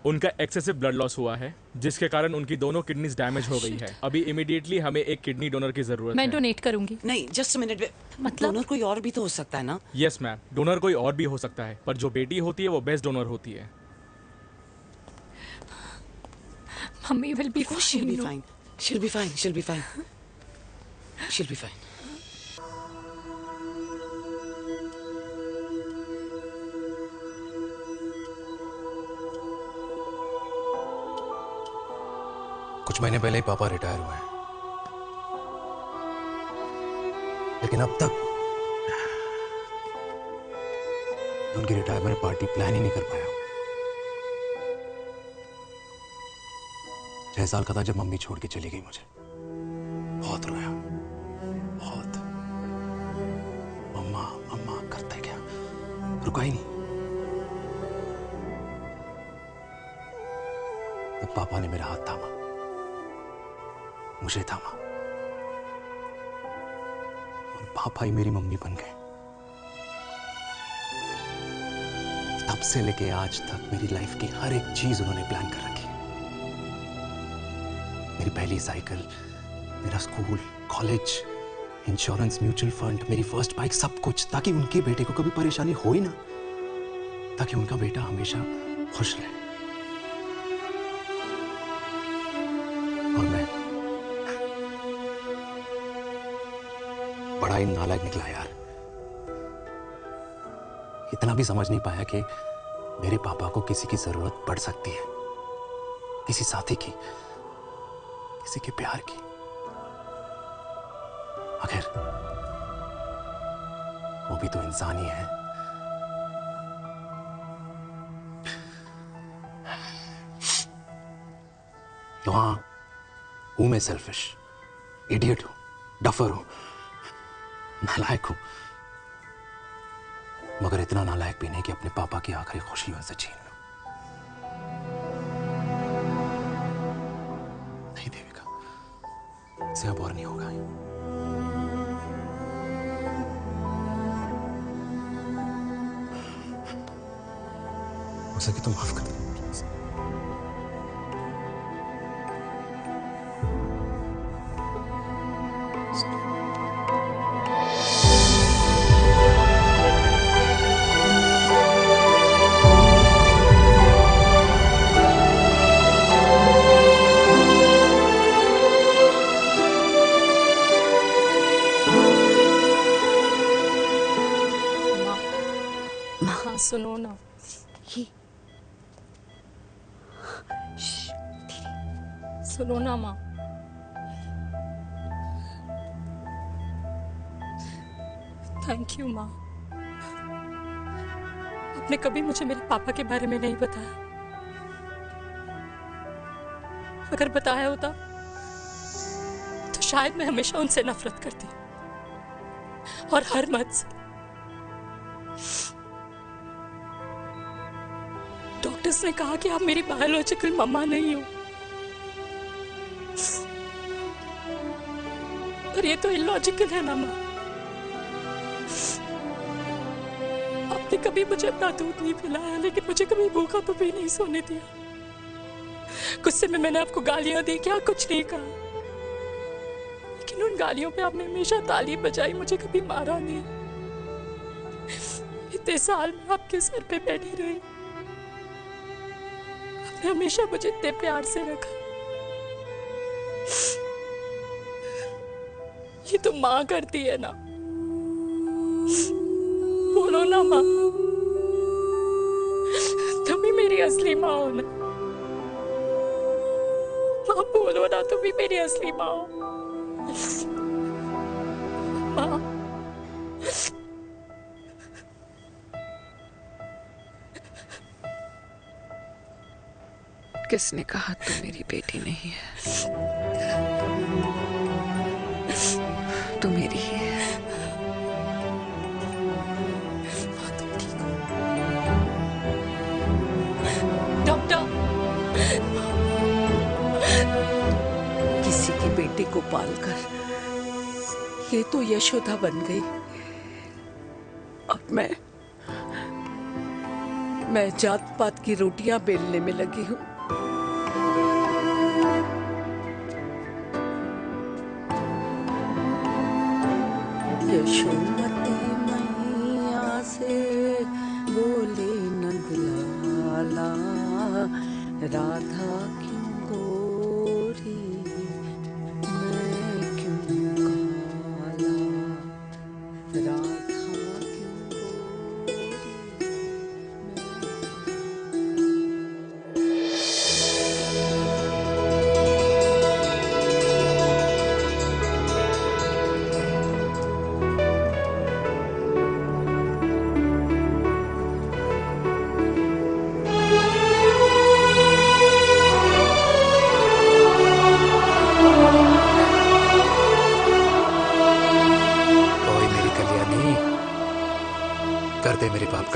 उनका एक्सेसिव ब्लड लॉस हुआ है जिसके कारण उनकी दोनों किडनीज डैमेज हो गई है। अभी इमीडिएटली हमें एक किडनी डोनर की जरूरत मैं है। डोनेट करूंगी। नहीं, जस्ट मिनट। मतलब डोनर कोई और भी तो हो सकता है ना? यस मैम, डोनर कोई और भी हो सकता है, पर जो बेटी होती है वो बेस्ट डोनर होती है। Mummy will be fine. She'll be fine. She'll be fine. She'll be fine. She'll be fine. कुछ महीने पहले ही पापा रिटायर हुए हैं, लेकिन अब तक उनकी रिटायरमेंट पार्टी प्लान ही नहीं कर पाया। 6 साल का था जब मम्मी छोड़ के चली गई मुझे। बहुत रोया, बहुत। मम्मा मम्मा करते क्या, रुका ही नहीं। तब पापा ने मेरा हाथ थामा, मुझे थामा, और पापा ही मेरी मम्मी बन गए। तब से लेके आज तक मेरी लाइफ की हर एक चीज उन्होंने प्लान कर रखी। मेरी पहली साइकिल, मेरा school, college, insurance, mutual fund, मेरी फर्स्ट बाइक, सब कुछ, ताकि उनके बेटे को कभी परेशानी हो ही ना, ताकि उनका बेटा हमेशा खुश रहे। और मैं बड़ा ही नालायक निकला यार। इतना भी समझ नहीं पाया कि मेरे पापा को किसी की जरूरत पड़ सकती है, किसी साथी की, किसी के प्यार की। आखिर वो भी तो इंसान ही है। तो हाँ, हूं मैं सेल्फिश, इडियट हूं, डफर हूं, नालायक हूं, मगर इतना नालायक भी नहीं कि अपने पापा की आखिरी खुशी उनसे छीन लूं। नहीं देविका, इससे अब और नहीं होगा। हो सके तो माफ कर दो प्लीज। हाँ सुनो ना, सुनो ना माँ। थैंक यू माँ, आपने कभी मुझे मेरे पापा के बारे में नहीं बताया। अगर बताया होता तो शायद मैं हमेशा उनसे नफरत करती, और हर मत से। डॉक्टर्स ने कहा कि आप मेरी बायोलॉजिकल मम्मा नहीं हो, पर ये तो इलॉजिकल है ना माँ। आपने कभी मुझे अपना दूध नहीं पिलाया, लेकिन मुझे कभी भूखा तो भी नहीं सोने दिया। गुस्से में मैंने आपको गालियां दी, क्या कुछ नहीं कहा, लेकिन उन गालियों पे आपने हमेशा ताली बजाई, मुझे कभी मारा नहीं। इतने साल में आपके सर पे बैठी रही, आपने हमेशा मुझे इतने प्यार से रखा। ये तो माँ करती है ना, बोलो ना माँ, तुम ही मेरी असली माँ हो ना। माँ बोलो ना, तुम ही मेरी असली माँ हो। माँ किसने कहा तू मेरी बेटी नहीं है? तू मेरी ही है। डॉक्टर, किसी की बेटी को पालकर ये तो यशोदा बन गई। अब मैं जात पात की रोटियां बेलने में लगी हूँ। यशोमती मैया से बोले नंदलाला, राधा क्यों गोरी मैं क्यों काला, राधा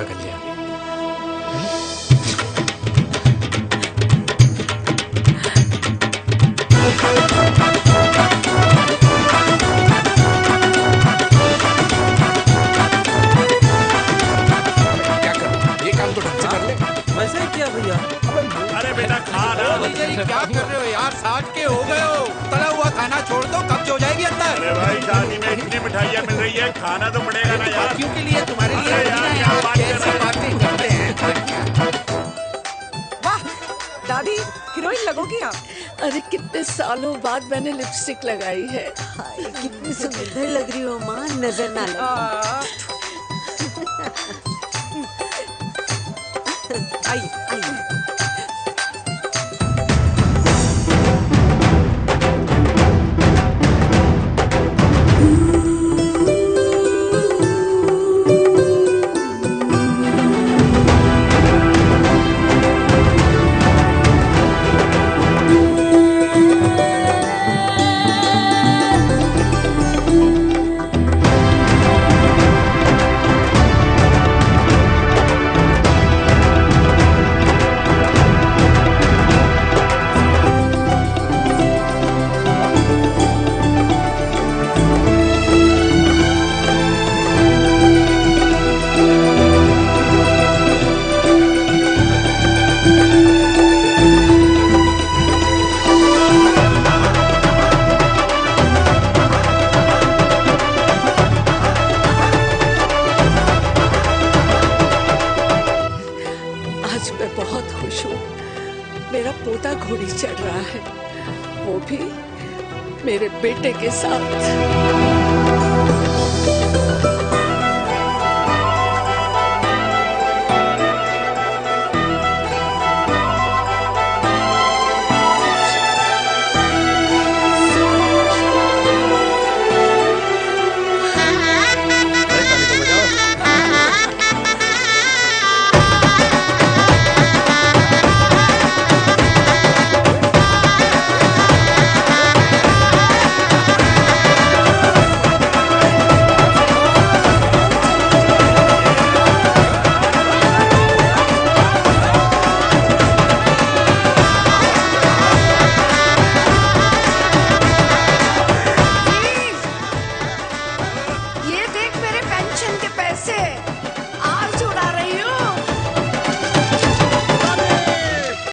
आपका कल्याण। क्या करूं? ये काम तो ढंग से कर ले। वैसे ही क्या भैया? अरे बेटा खा ना। भैया ये क्या कर रहे हो यार? 60 के हो गए हो। तला हुआ खाना छोड़ दो, कब्ज हो जाएगी अंदर। अरे भाई शादी में इतनी मिठाइयाँ मिल रही है, खाना तो पड़ेगा ना यार। क्यों के लिए तुम्हारे लिए अरे यार क्या बात कर रहे बातें करते हैं। वाह दादी हीरोइन लगोगी आप। अरे कितने सालों बाद मैंने लिपस्टिक लगाई है। हाय कितनी सुंदर लग रही हो माँ, नजर ना लगे। आइए आइए। आज मैं बहुत खुश हूँ। मेरा पोता घोड़ी चढ़ रहा है, वो भी मेरे बेटे के साथ।